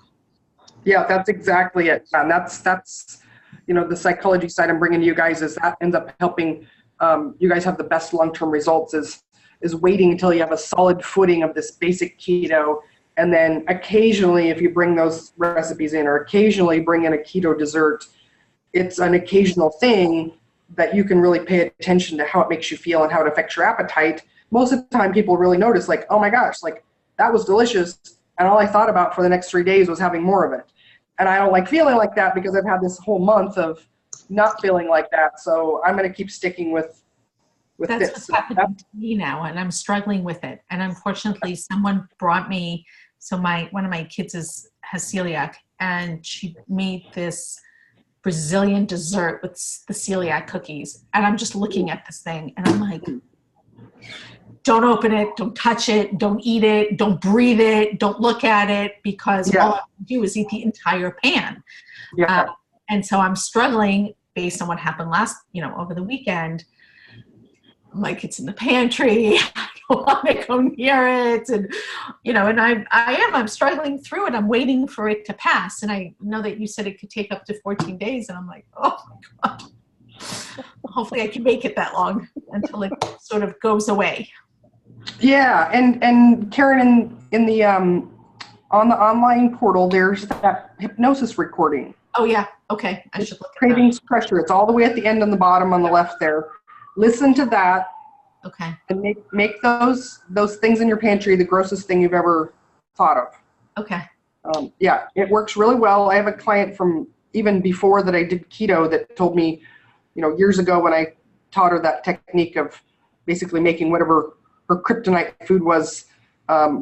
Yeah, that's exactly it. And that's the psychology side I'm bringing to you guys is that ends up helping you guys have the best long-term results is waiting until you have a solid footing of this basic keto. And then occasionally, if you bring those recipes in, or occasionally bring in a keto dessert, it's an occasional thing that you can really pay attention to how it makes you feel and how it affects your appetite. Most of the time people really notice, like, oh my gosh, like that was delicious. And all I thought about for the next 3 days was having more of it. And I don't like feeling like that because I've had this whole month of not feeling like that. So I'm going to keep sticking with That's this. what's happening to me now, and I'm struggling with it. And unfortunately, someone brought me, one of my kids has celiac, and she made this Brazilian dessert with the celiac cookies. And I'm just looking at this thing, and I'm like, don't open it, don't touch it, don't eat it, don't breathe it, don't look at it, because all I can do is eat the entire pan. Yeah. And so I'm struggling based on what happened over the weekend. I'm like, it's in the pantry. I don't want to go near it. And, and I'm struggling through it. I'm waiting for it to pass. And I know that you said it could take up to 14 days. And I'm like, oh my God, hopefully I can make it that long until it sort of goes away. Yeah. And Karen, in the, on the online portal, there's that hypnosis recording. Oh yeah. Okay. I should look at Cravings Pressure. It's all the way at the end on the bottom on the left there. Listen to that. Okay. And make those things in your pantry the grossest thing you've ever thought of. Okay. Yeah, it works really well. I have a client from even before that I did keto that told me, years ago when I taught her that technique of basically making whatever her kryptonite food was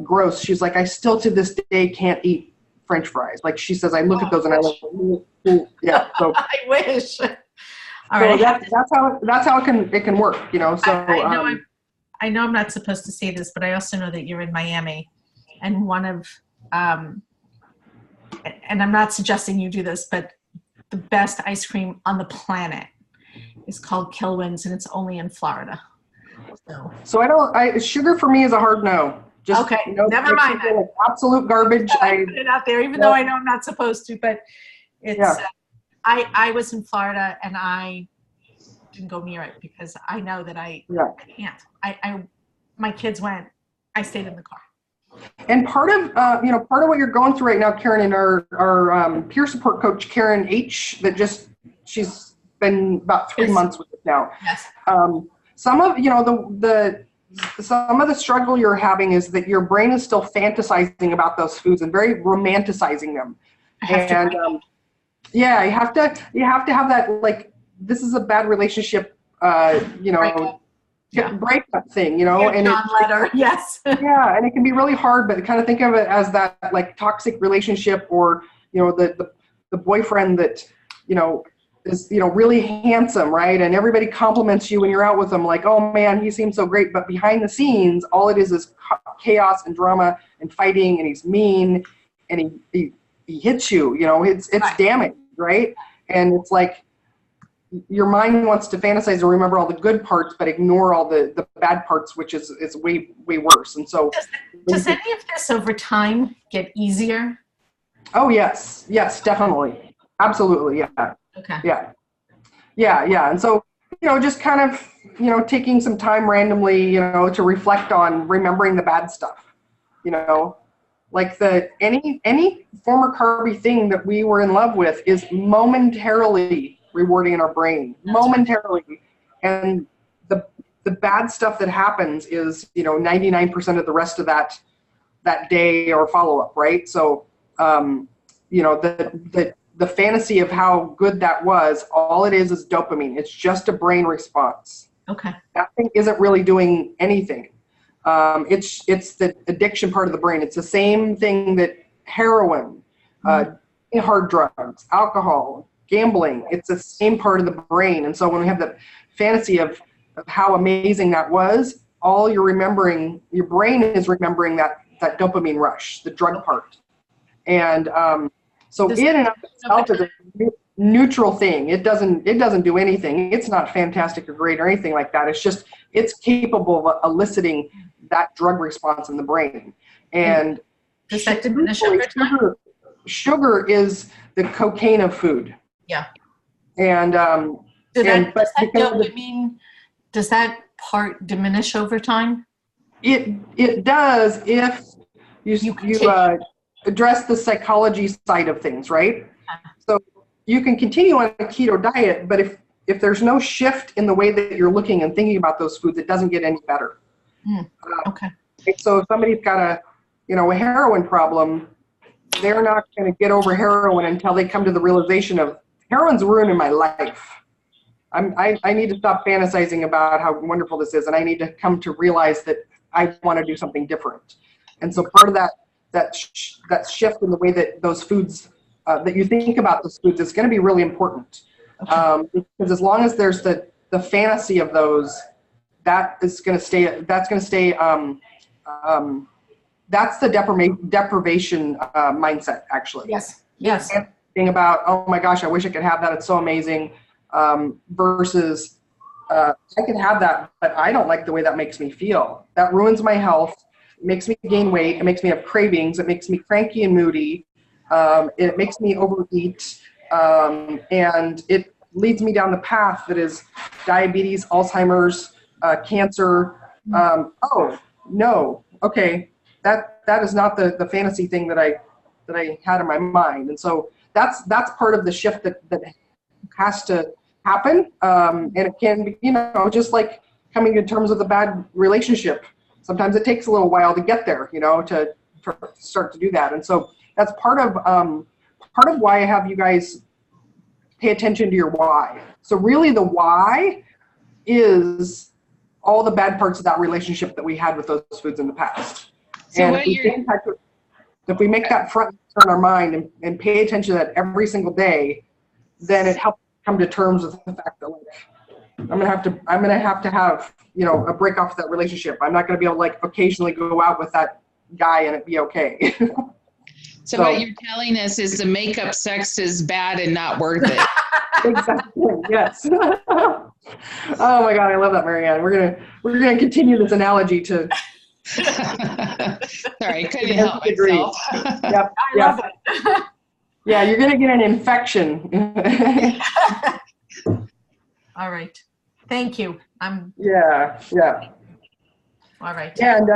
gross. She's like, I still to this day can't eat French fries. Like she says, I look at those and I like, yeah. So I wish. All so right. that's how it can work, So I know I'm not supposed to say this, but I also know that you're in Miami, and one of and I'm not suggesting you do this, but the best ice cream on the planet is called Kilwins, and it's only in Florida. So sugar for me is a hard no. Just, okay, never mind that. Like absolute garbage. I put it out there, even though I know I'm not supposed to, but it's. I was in Florida and I didn't go near it because I know that I can't. My kids went. I stayed in the car. And part of what you're going through right now, Karen, and our peer support coach, Karen H, she's been about 3 months with us now. Yes. Some of the some of the struggle you're having is that your brain is still fantasizing about those foods and very romanticizing them. And yeah, you have to have that, like, this is a bad relationship, breakup thing, and John letter, yes. yeah, and it can be really hard, but kind of think of it as that like toxic relationship, or the boyfriend that is really handsome, right? And everybody compliments you when you're out with them, like, oh man, he seems so great, but behind the scenes, all it is chaos and drama and fighting, and he's mean, and he hits you. It's Right. damage, right? And it's like your mind wants to fantasize and remember all the good parts, but ignore all the bad parts, which is way worse. And so, Does any of this over time get easier? oh yes, definitely, absolutely, yeah. Okay. Yeah. And so, just kind of, taking some time randomly, to reflect on remembering the bad stuff, like any former carby thing that we were in love with is momentarily rewarding in our brain, momentarily. And the bad stuff that happens is, 99% of the rest of that day or follow-up, right? So, the fantasy of how good that was, all it is dopamine. It's just a brain response. Okay. That thing isn't really doing anything. It's the addiction part of the brain. It's the same thing that heroin, hard drugs, alcohol, gambling. It's the same part of the brain. And so when we have the fantasy of how amazing that was, all you're remembering, your brain is remembering that dopamine rush, the drug part. And so in and of itself is a neutral thing. It doesn't do anything. It's not fantastic or great or anything like that. It's capable of eliciting that drug response in the brain. And does that diminish over time? Sugar is the cocaine of food. Yeah. And does that part diminish over time? It does if you address the psychology side of things, right? So you can continue on a keto diet, but if there's no shift in the way that you're looking and thinking about those foods, it doesn't get any better. Okay. So if somebody's got a heroin problem, they're not going to get over heroin until they come to the realization of heroin's ruining my life. I need to stop fantasizing about how wonderful this is, and I need to come to realize that I want to do something different. And so part of that shift in the way that those foods, that you think about those foods, is going to be really important. Because as long as there's the fantasy of those, that's going to stay. That's the deprivation mindset, actually. Yes. Thing about, oh my gosh, I wish I could have that. It's so amazing. Versus, I could have that, but I don't like the way that makes me feel. That ruins my health. It makes me gain weight. It makes me have cravings. It makes me cranky and moody. It makes me overeat. And it leads me down the path that is diabetes, Alzheimer's, cancer. Oh, no. Okay. That is not the fantasy thing that I had in my mind. And so that's part of the shift that has to happen. And it can be, just like coming to terms with a bad relationship. Sometimes it takes a little while to get there, to start to do that. And so that's part of why I have you guys pay attention to your why. So really the why is all the bad parts of that relationship that we had with those foods in the past. So and if we make that front turn our mind and pay attention to that every single day, then it helps come to terms with the fact that, like, I'm gonna have to have a break off that relationship. I'm not gonna be able to, like, occasionally go out with that guy and it be okay. So what you're telling us is the makeup sex is bad and not worth it. Exactly. Yes. Oh my God, I love that, Marianne. We're gonna continue this analogy to. Sorry, couldn't help myself. Yep. I love it. Yeah, you're gonna get an infection. All right. Thank you. Yeah. All right. And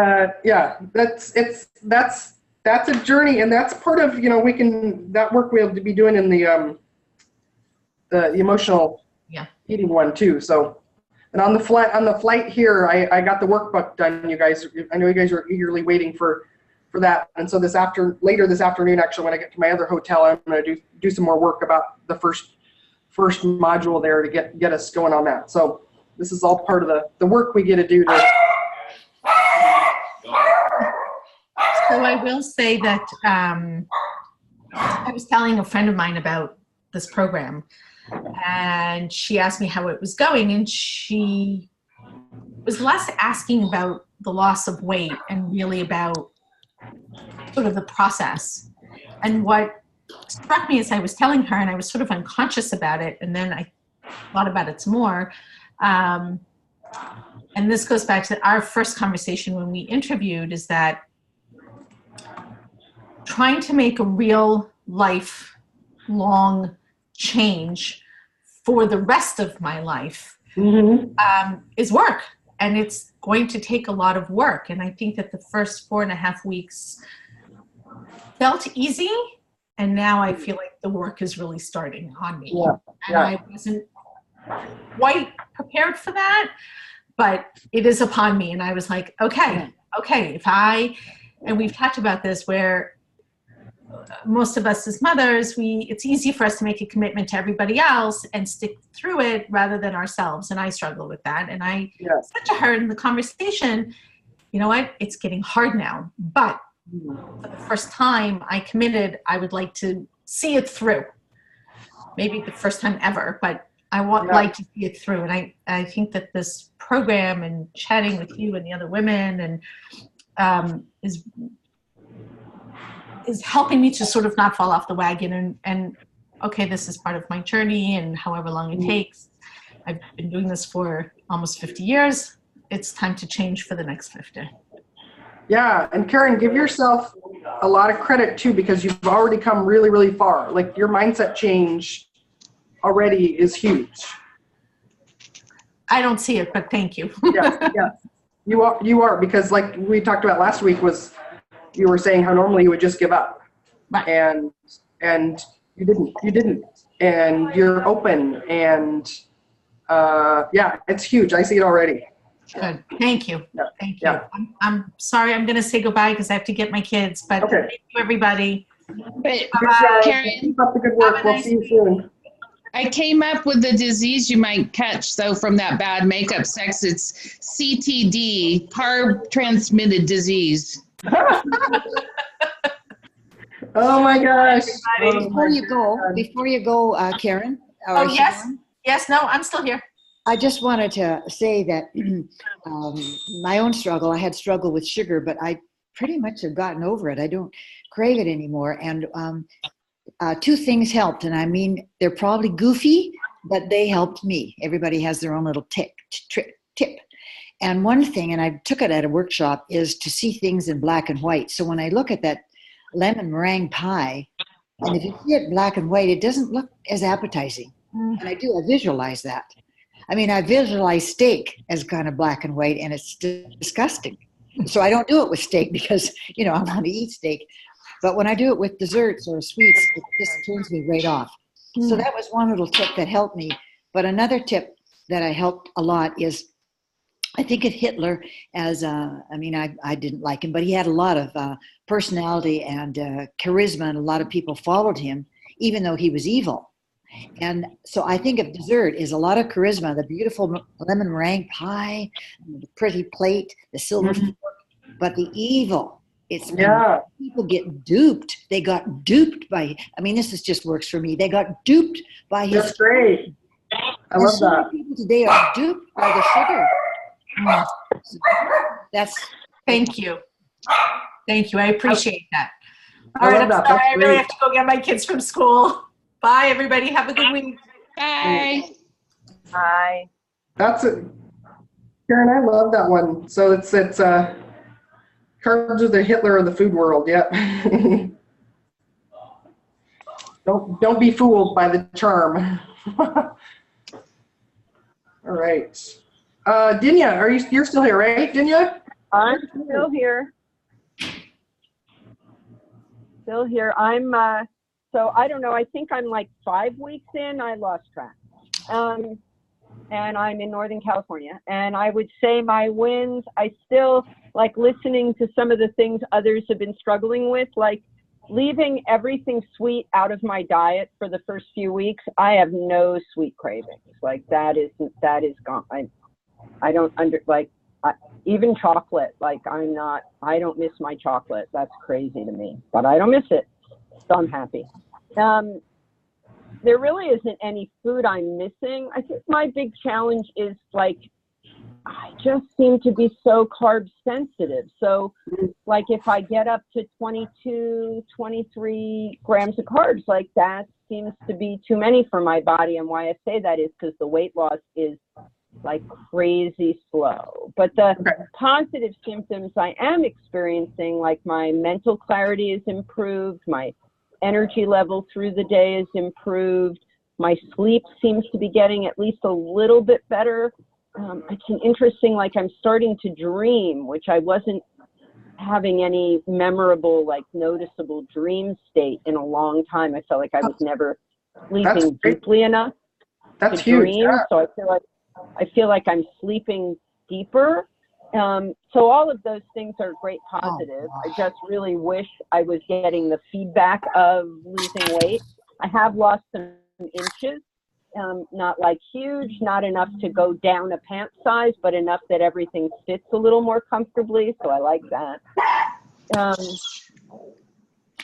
that's a journey, and that's part of that work we'll be doing in the emotional eating one too. So And on the flight here, I got the workbook done, you guys. I know you guys are eagerly waiting for that. And so later this afternoon, actually, when I get to my other hotel, I'm going to do some more work about the first module there to get us going on that. So this is all part of the work we get to do. So I will say that I was telling a friend of mine about this program, and she asked me how it was going, and she was less asking about the loss of weight and really about sort of the process. And what struck me as I was telling her, and I was sort of unconscious about it, and then I thought about it some more, and this goes back to our first conversation when we interviewed, is that trying to make a real lifelong change for the rest of my life is work, and it's going to take a lot of work. And I think that the first 4.5 weeks felt easy, and now I feel like the work is really starting on me. And I wasn't quite prepared for that, but it is upon me. And I was like, okay, and we've talked about this, where most of us as mothers, it's easy for us to make a commitment to everybody else and stick through it rather than ourselves. And I struggle with that. And I said to her in the conversation, you know what, it's getting hard now, but for the first time I committed, I would like to see it through. Maybe the first time ever, but I like to see it through. And I think that this program and chatting with you and the other women and is helping me to sort of not fall off the wagon and okay, this is part of my journey, and however long it takes. I've been doing this for almost 50 years. It's time to change for the next 50. Yeah, and Karen, give yourself a lot of credit too, because you've already come really, really far. Like, your mindset change already is huge. I don't see it, but thank you. Yes. You are, because like we talked about last week, was you were saying how normally you would just give up. Right. And you didn't. And you're open, and it's huge. I see it already. Good. Thank you. Yeah. Thank you. Yeah. I'm sorry, I'm going to say goodbye because I have to get my kids, but Okay. thank you, everybody. But Bye-bye. Karen, Keep up the good work. We'll see you soon. I came up with the disease you might catch, though, from that bad makeup sex. It's CTD, carb transmitted disease. Oh my gosh. Before you go, Karen. Oh, yes. Yes, no, I'm still here. I just wanted to say that my own struggle, I had struggled with sugar, but I pretty much have gotten over it. I don't crave it anymore. And two things helped. And I mean, they're probably goofy, but they helped me. Everybody has their own little tip. And one thing, and I took it at a workshop, is to see things in black and white. So when I look at that lemon meringue pie, and if you see it black and white, it doesn't look as appetizing. And I visualize that. I mean, I visualize steak as kind of black and white, and it's disgusting. So I don't do it with steak because, I want to eat steak. But when I do it with desserts or sweets, it just turns me right off. So that was one little tip that helped me. But another tip that I helped a lot is, I think of Hitler as, I didn't like him, but he had a lot of personality and charisma, and a lot of people followed him, even though he was evil. And so I think of dessert is a lot of charisma, the beautiful lemon meringue pie, the pretty plate, the silver fork, but the evil, it's people get duped. They got duped by, this is just works for me. They got duped by his. That's great. I love that. People today are duped by the sugar. So Thank you. Thank you. I appreciate that. I All right, love that. sorry, That's I really great. have to go get my kids from school. Bye, everybody. Have a good week. Bye. Bye. That's it. Karen, I love that one. So it's carbs are the Hitler of the food world. Yep. Don't be fooled by the charm. All right. Dinya, you're still here, right? Dinya? I'm still here. Still here. So I don't know. I think I'm like 5 weeks in. I lost track. and I'm in Northern California. And I would say my wins, I still like listening to some of the things others have been struggling with, like leaving everything sweet out of my diet for the first few weeks. I have no sweet cravings. Like that is gone. I don't even chocolate, like I don't miss my chocolate. That's crazy to me, but I don't miss it. So I'm happy. There really isn't any food I'm missing. I think my big challenge is like, I just seem to be so carb sensitive. So like if I get up to 22, 23 grams of carbs, like that seems to be too many for my body. And why I say that is because the weight loss is like crazy slow. But the positive symptoms I am experiencing, like my mental clarity is improved, my energy level through the day is improved, my sleep seems to be getting at least a little bit better. It's an interesting, like I'm starting to dream, which I wasn't having any memorable, like noticeable dream state in a long time. I felt like I was never sleeping deeply enough to dream. Yeah. So I feel like I'm sleeping deeper. So all of those things are great positive. I just really wish I was getting the feedback of losing weight. I have lost some inches. Not like huge, not enough to go down a pant size, but enough that everything fits a little more comfortably. So I like that.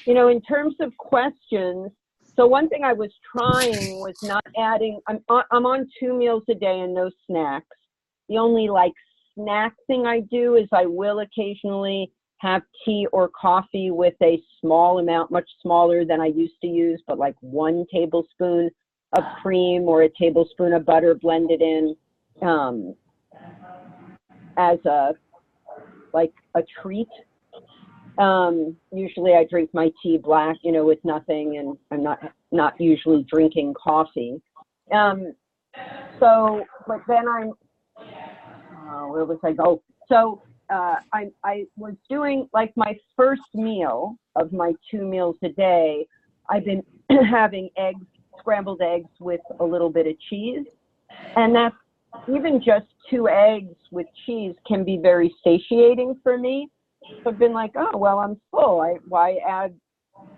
You know, in terms of questions, so one thing I was trying was not adding, I'm on 2 meals a day and no snacks. The only like snack thing I do is I will occasionally have tea or coffee with a small amount, much smaller than I used to use, but like 1 tablespoon of cream or a tablespoon of butter blended in as a treat. Usually I drink my tea black, you know, with nothing, and I'm not usually drinking coffee. So, but then where was I go? So I was doing like my first meal of my 2 meals a day. I've been having scrambled eggs with a little bit of cheese, and that's even just 2 eggs with cheese can be very satiating for me. So I've been like, oh well, I'm full. Why add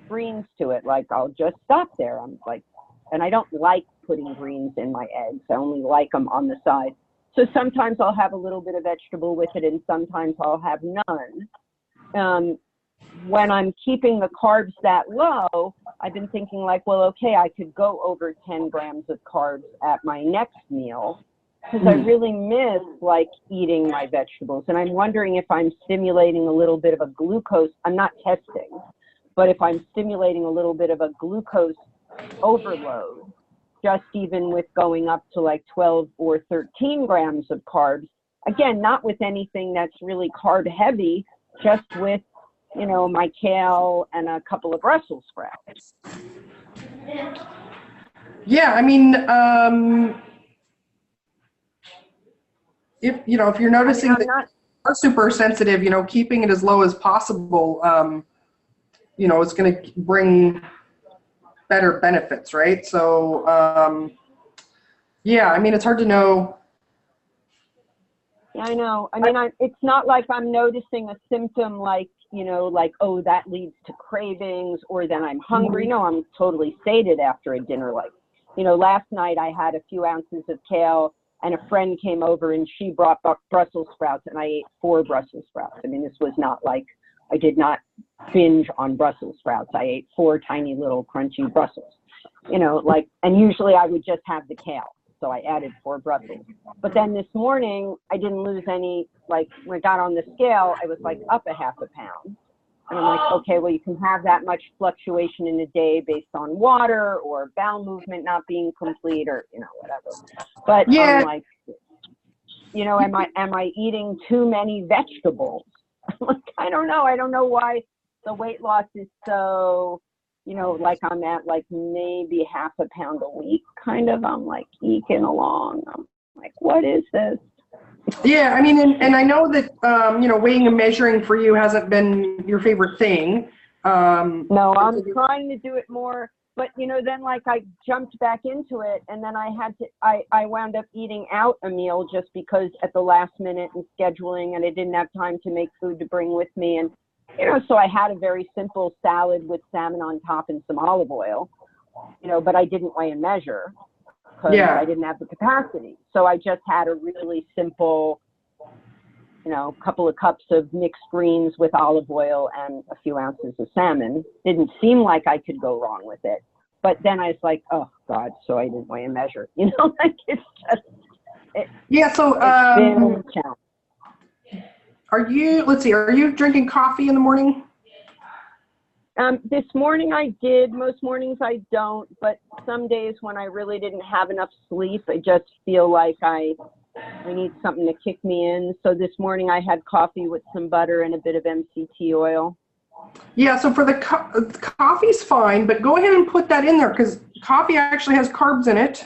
greens to it? Like I'll just stop there. I'm like, and I don't like putting greens in my eggs. I only like them on the side. So sometimes I'll have a little bit of vegetable with it, and sometimes I'll have none. When I'm keeping the carbs that low, I've been thinking like, well, okay, I could go over 10 grams of carbs at my next meal, because I really miss like eating my vegetables. And I'm wondering if I'm stimulating a little bit of a glucose, I'm not testing, but if I'm stimulating a little bit of a glucose overload, just even with going up to like 12 or 13 grams of carbs, again, not with anything that's really carb heavy, just with, you know, my kale and a couple of Brussels sprouts. Yeah, I mean, if you're noticing that you're super sensitive, you know, keeping it as low as possible, you know, it's going to bring better benefits, right? So, yeah, I mean, it's hard to know. Yeah, I know. I mean, it's not like I'm noticing a symptom like, you know, like, oh, that leads to cravings, or then I'm hungry. No, I'm totally sated after a dinner. Like, you know, last night I had a few ounces of kale, and a friend came over and she brought Brussels sprouts, and I ate 4 Brussels sprouts. I mean, this was not like, I did not binge on Brussels sprouts. I ate 4 tiny little crunchy Brussels, you know, like, and usually I would just have the kale. So I added 4 Brussels. But then this morning, I didn't lose any, like when I got on the scale, I was like up a half a pound. And I'm like, okay, well, you can have that much fluctuation in a day based on water or bowel movement not being complete, or, you know, whatever. But yeah. I'm like, you know, am I eating too many vegetables? Like, I don't know. I don't know why the weight loss is so, you know, like I'm at like maybe half a pound a week, kind of. I'm like eking along. I'm like, what is this? Yeah, I mean, and I know that, you know, weighing and measuring for you hasn't been your favorite thing. No, I'm trying to do it more. but then like I jumped back into it, and then I wound up eating out a meal just because at the last minute and scheduling, and I didn't have time to make food to bring with me. And, so I had a very simple salad with salmon on top and some olive oil, but I didn't weigh and measure because I didn't have the capacity. So I just had a really simple, couple of cups of mixed greens with olive oil and a few ounces of salmon. Didn't seem like I could go wrong with it. But then I was like, oh God, so I didn't weigh and measure. Like it's just, So, it's been a challenge. are you drinking coffee in the morning? This morning I did. Most mornings I don't, but some days when I really didn't have enough sleep, I just feel like I need something to kick me in. So this morning I had coffee with some butter and a bit of MCT oil. Yeah, so for the coffee's fine, but go ahead and put that in there because coffee actually has carbs in it.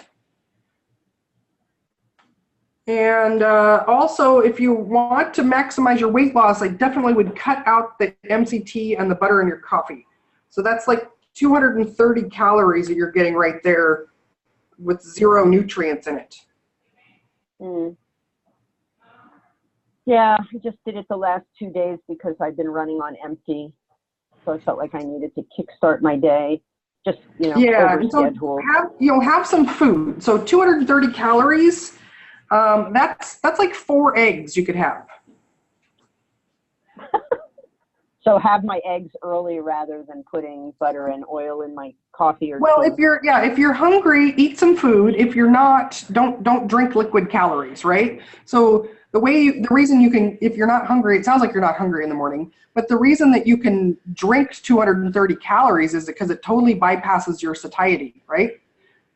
And also, if you want to maximize your weight loss, I definitely would cut out the MCT and the butter in your coffee. So that's like 230 calories that you're getting right there with 0 nutrients in it. Yeah, I just did it the last 2 days because I've been running on empty. So I felt like I needed to kickstart my day. Just, overscheduled. So have some food. So 230 calories. That's like 4 eggs you could have. So have my eggs early rather than putting butter and oil in my coffee or Well, tea. if you're hungry, eat some food. If you're not, don't drink liquid calories, right? So the reason you can, if you're not hungry, it sounds like you're not hungry in the morning, but the reason that you can drink 230 calories is because it totally bypasses your satiety, right?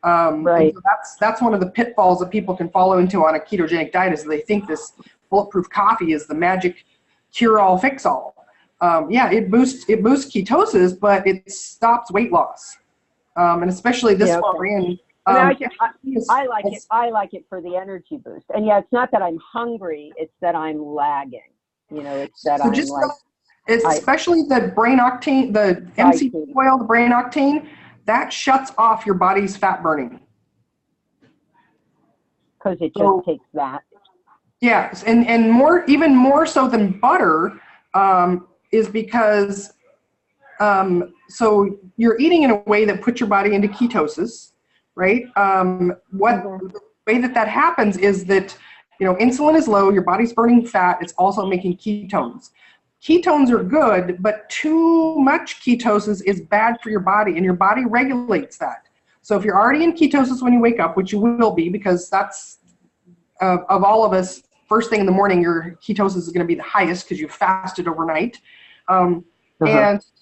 Right. So that's one of the pitfalls that people can follow into on a ketogenic diet is they think this bulletproof coffee is the magic cure-all, fix-all. It boosts ketosis, but it stops weight loss, and especially this one we're in. I like it for the energy boost, and it's not that I'm hungry; it's that I'm lagging. It's that especially the brain octane, the MCT oil, the brain octane. That shuts off your body's fat burning. Because it just takes that. Yes, and even more so than butter is because so you're eating in a way that puts your body into ketosis, right? The way that happens is that insulin is low, your body's burning fat, it's also making ketones. Ketones are good, but too much ketosis is bad for your body, and your body regulates that. So if you're already in ketosis when you wake up, which you will be, because that's, of all of us, first thing in the morning, your ketosis is going to be the highest because you fasted overnight. And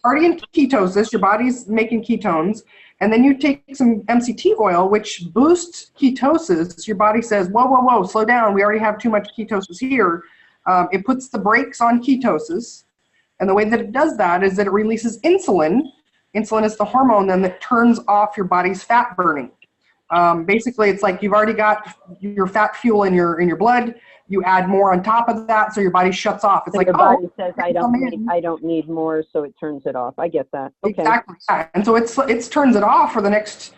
already in ketosis, your body's making ketones, and then you take some MCT oil, which boosts ketosis. Your body says, whoa, slow down. We already have too much ketosis here. It puts the brakes on ketosis. And the way that it does that is that it releases insulin. Insulin is the hormone then that turns off your body's fat burning. Basically, it's like you've already got your fat fuel in your blood. You add more on top of that, so your body shuts off. It's so like your body says, I don't need more, so it turns it off. I get that. Okay. Exactly. Yeah. And so it turns it off for the next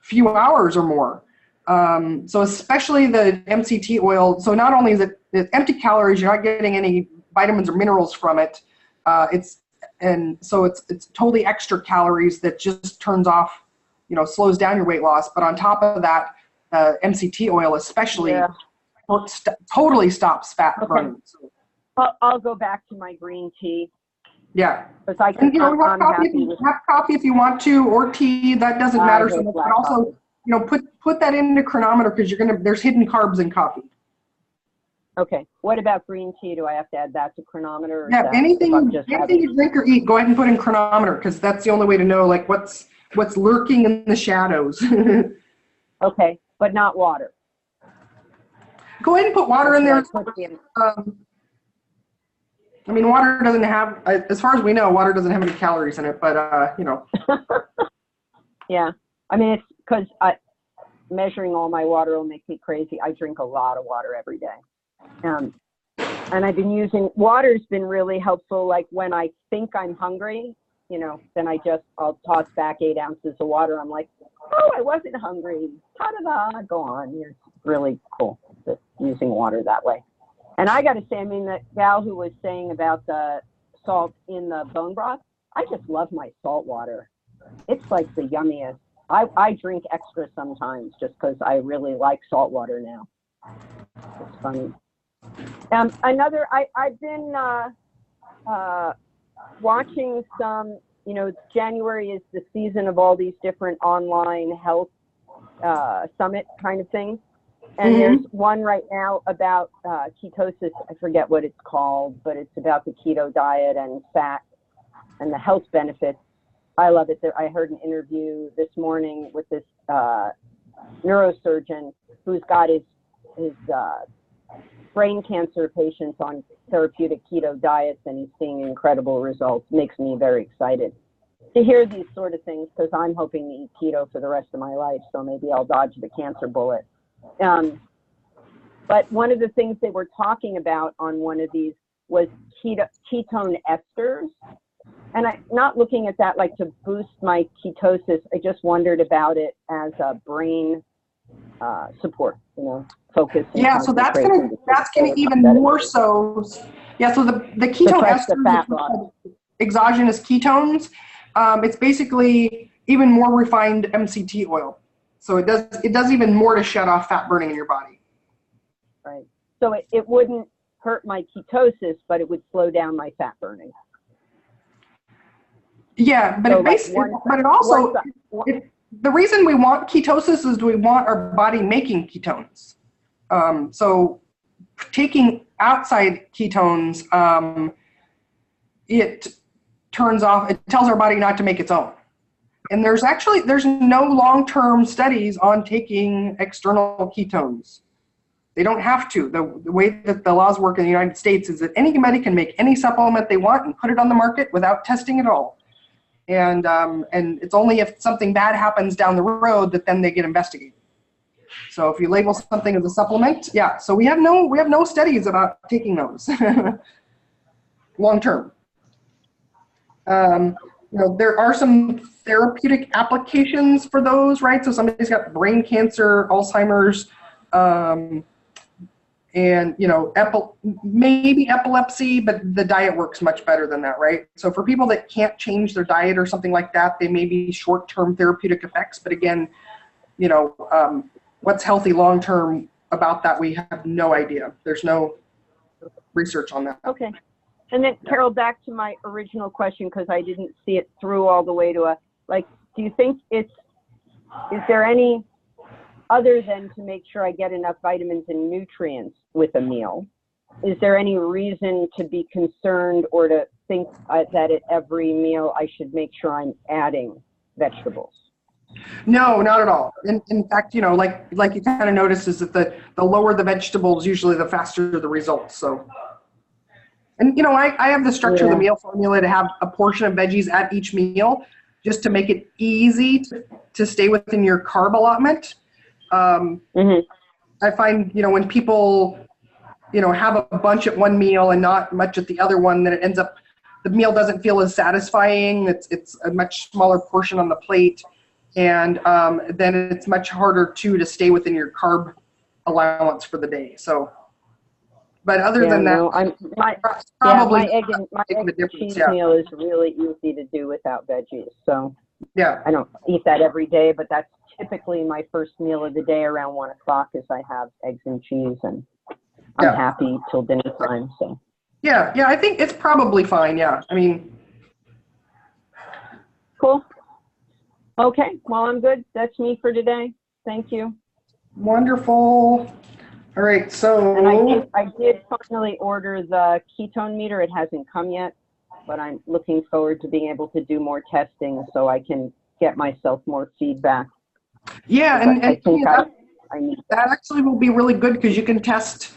few hours or more. So especially the MCT oil. So not only is it empty calories, you're not getting any vitamins or minerals from it. It's totally extra calories that just turns off, slows down your weight loss. But on top of that, MCT oil especially totally stops fat burning. So, I'll go back to my green tea. Yeah. Because I can, have coffee if you want to, or tea. That doesn't matter so much. But also, put that in the chronometer because there's hidden carbs in coffee. Okay. What about green tea? Do I have to add that to chronometer? Or anything you drink or eat, go ahead and put in chronometer because that's the only way to know what's lurking in the shadows. Okay, but not water. Go ahead and put water in there. Water doesn't have, as far as we know, water doesn't have any calories in it, but Yeah, it's because measuring all my water will make me crazy. I drink a lot of water every day. And I've been using, water's been really helpful. Like when I think I'm hungry, then I'll toss back 8 ounces of water. I'm like, oh, I wasn't hungry. Ta-da-da, go on. It's really cool just using water that way. And I got to say, I mean, the gal who was saying about the salt in the bone broth, I just love my salt water. It's like the yummiest. I drink extra sometimes just because I really like salt water now. It's funny. I've been watching some, January is the season of all these different online health summit kind of things. And there's one right now about ketosis. I forget what it's called, but it's about the keto diet and fat and the health benefits. I love it. I heard an interview this morning with this neurosurgeon who's got his brain cancer patients on therapeutic keto diets, and he's seeing incredible results. Makes me very excited to hear these sort of things, because I'm hoping to eat keto for the rest of my life, so maybe I'll dodge the cancer bullet. But one of the things they were talking about on one of these was ketone esters. And I'm not looking at that like to boost my ketosis. I just wondered about it as a brain support, focus. Yeah, so that's gonna even more so. Yeah, so the ketone esters, exogenous ketones, it's basically even more refined MCT oil. So it does even more to shut off fat burning in your body. Right. So it wouldn't hurt my ketosis, but it would slow down my fat burning. Yeah, but the reason we want ketosis is we want our body making ketones. So taking outside ketones, it tells our body not to make its own. And there's no long-term studies on taking external ketones. They don't have to. The way that the laws work in the United States is that anybody can make any supplement they want and put it on the market without testing at all. And it's only if something bad happens down the road that then they get investigated. So if you label something as a supplement, yeah. So we have no studies about taking those long term. There are some therapeutic applications for those, right? So somebody's got brain cancer, Alzheimer's, and maybe epilepsy, but the diet works much better than that, right? So for people that can't change their diet or something like that, they may be short-term therapeutic effects. But again, what's healthy long-term about that, we have no idea. There's no research on that. Okay. And then, Carol, back to my original question, because I didn't see it through all the way to do you think is there any, other than to make sure I get enough vitamins and nutrients with a meal, is there any reason to be concerned or to think that at every meal I should make sure I'm adding vegetables? No, not at all. In fact, like you kind of notice is that the lower the vegetables, usually the faster the results. So, and I have the structure of the meal formula to have a portion of veggies at each meal, just to make it easy to stay within your carb allotment. I find, when people, have a bunch at one meal and not much at the other one, then it ends up, the meal doesn't feel as satisfying. It's a much smaller portion on the plate. And then it's much harder to stay within your carb allowance for the day. So, but other than that, my egg and cheese meal is really easy to do without veggies. So yeah, I don't eat that every day, but that's typically my first meal of the day around 1 o'clock is I have eggs and cheese, and I'm happy till dinner time. So yeah, I think it's probably fine. Yeah, I mean, cool. Okay, well, I'm good. That's me for today. Thank you. Wonderful. All right, so. And I did finally order the ketone meter. It hasn't come yet, but I'm looking forward to being able to do more testing so I can get myself more feedback. Yeah, and I think I need that actually will be really good, because you can test,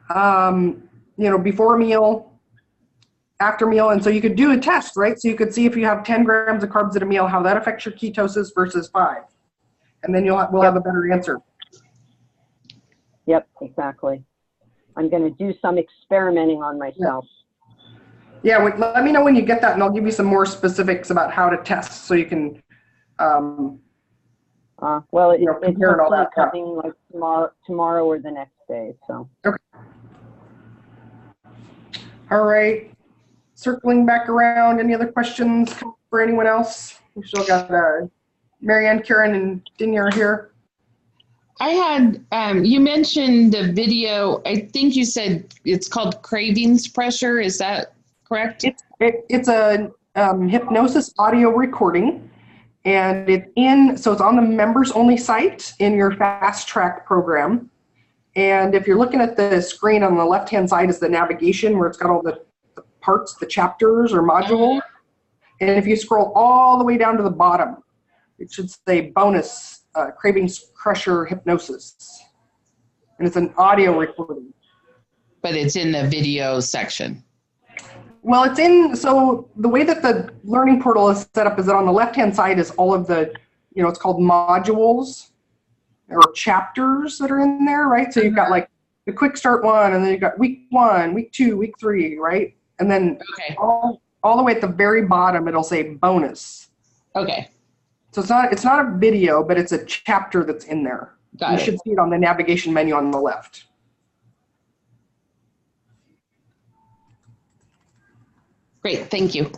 before a meal, after meal, and so you could do a test, right? So you could see if you have 10 grams of carbs at a meal, how that affects your ketosis versus 5, and then we'll have a better answer. Yep, exactly. I'm going to do some experimenting on myself. Yeah, let me know when you get that, and I'll give you some more specifics about how to test, so you can, Well, you know, it's compare and all hopefully that. Yeah. coming like tomorrow or the next day. So. Okay. All right. Circling back around, any other questions for anyone else? We still got Marianne, Karen, and Dinya are here. I had, you mentioned the video, I think you said it's called Cravings Pressure. Is that correct? It's a hypnosis audio recording, and so it's on the members only site in your fast track program. And if you're looking at the screen on the left hand side is the navigation where it's got all the parts, the chapters or modules. And if you scroll all the way down to the bottom, it should say bonus cravings crusher hypnosis. And it's an audio recording. But it's in the video section. Well, so the way that the learning portal is set up is that on the left-hand side is all of the, it's called modules or chapters that are in there, right? So you've got like the quick start one, and then you've got week 1, week 2, week 3, right? And then all the way at the very bottom, it'll say bonus. Okay. So it's not a video, but it's a chapter that's in there. You should see it on the navigation menu on the left. Great, thank you.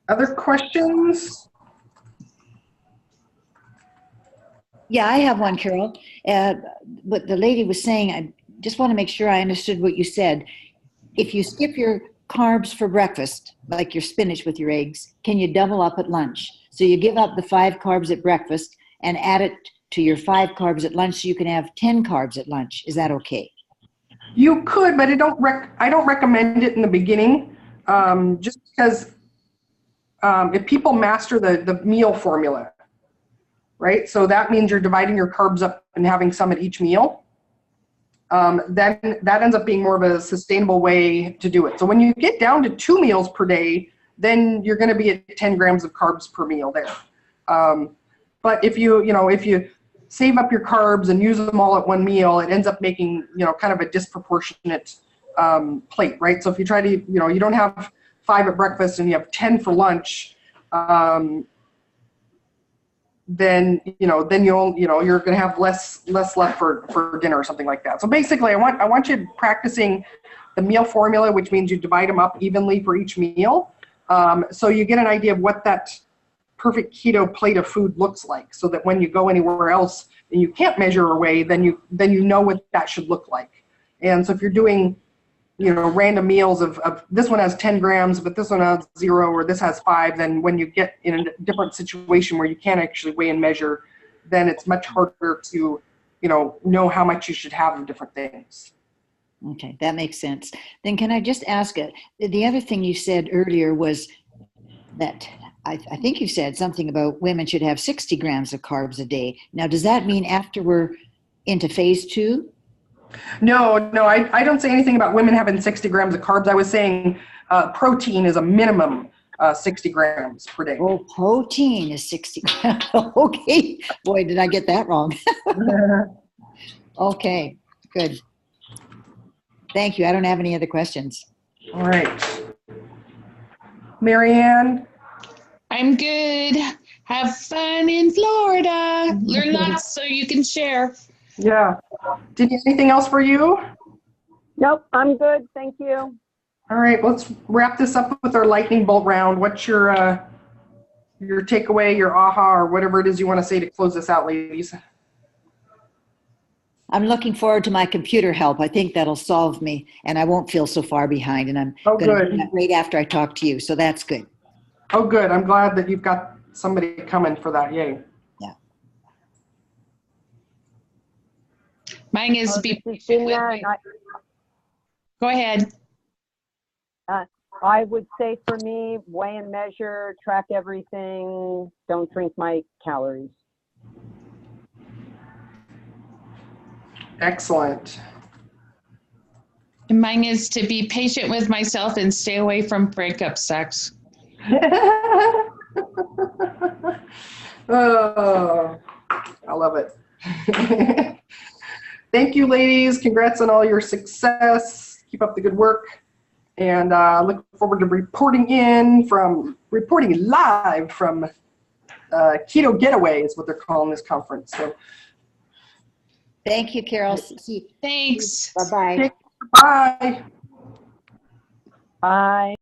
Other questions? Yeah, I have one, Carol. What the lady was saying, I just want to make sure I understood what you said. If you skip your carbs for breakfast, like your spinach with your eggs, can you double up at lunch? So you give up the 5 carbs at breakfast and add it to your 5 carbs at lunch, so you can have 10 carbs at lunch. Is that okay? You could, but I don't recommend it in the beginning, just because if people master the meal formula, right? So that means you're dividing your carbs up and having some at each meal. Then that ends up being more of a sustainable way to do it. So when you get down to 2 meals per day, then you're going to be at 10 grams of carbs per meal there. But if you save up your carbs and use them all at one meal, it ends up making, kind of a disproportionate plate, right? So if you try to, you don't have 5 at breakfast and you have 10 for lunch, then you're going to have less left for dinner or something like that. So basically, I want you practicing the meal formula, which means you divide them up evenly for each meal, so you get an idea of what that perfect keto plate of food looks like, so that when you go anywhere else and you can't measure or weigh, then you know what that should look like. And so if you're doing random meals of this one has 10 grams, but this one has 0, or this has 5, then when you get in a different situation where you can't actually weigh and measure, then it's much harder to, know how much you should have of different things. Okay, that makes sense. Then can I just ask it? The other thing you said earlier was that I think you said something about women should have 60 grams of carbs a day. Now, does that mean after we're into phase 2? No, I don't say anything about women having 60 grams of carbs. I was saying protein is a minimum 60 grams per day. Oh, protein is 60 grams. Okay. Boy, did I get that wrong. Okay, good. Thank you. I don't have any other questions. All right. Marianne? I'm good. Have fun in Florida. Learn lots so you can share. Yeah. Did you anything else for you? Nope, I'm good. Thank you. All right, let's wrap this up with our lightning bolt round. What's your takeaway, your aha, or whatever it is you want to say to close this out, ladies? I'm looking forward to my computer help. I think that'll solve me, and I won't feel so far behind. And I'm going to do that right after I talk to you, so that's good. Oh, good. I'm glad that you've got somebody coming for that. Yay. Yeah. Mine is to be patient with me. Go ahead. I would say for me, weigh and measure, track everything, don't drink my calories. Excellent. And mine is to be patient with myself and stay away from breakup sex. Oh, I love it. Thank you, ladies. Congrats on all your success. Keep up the good work. And look forward to reporting live from Keto Getaway is what they're calling this conference. So Thank you, Carol. Thanks. Bye-bye. bye. Bye.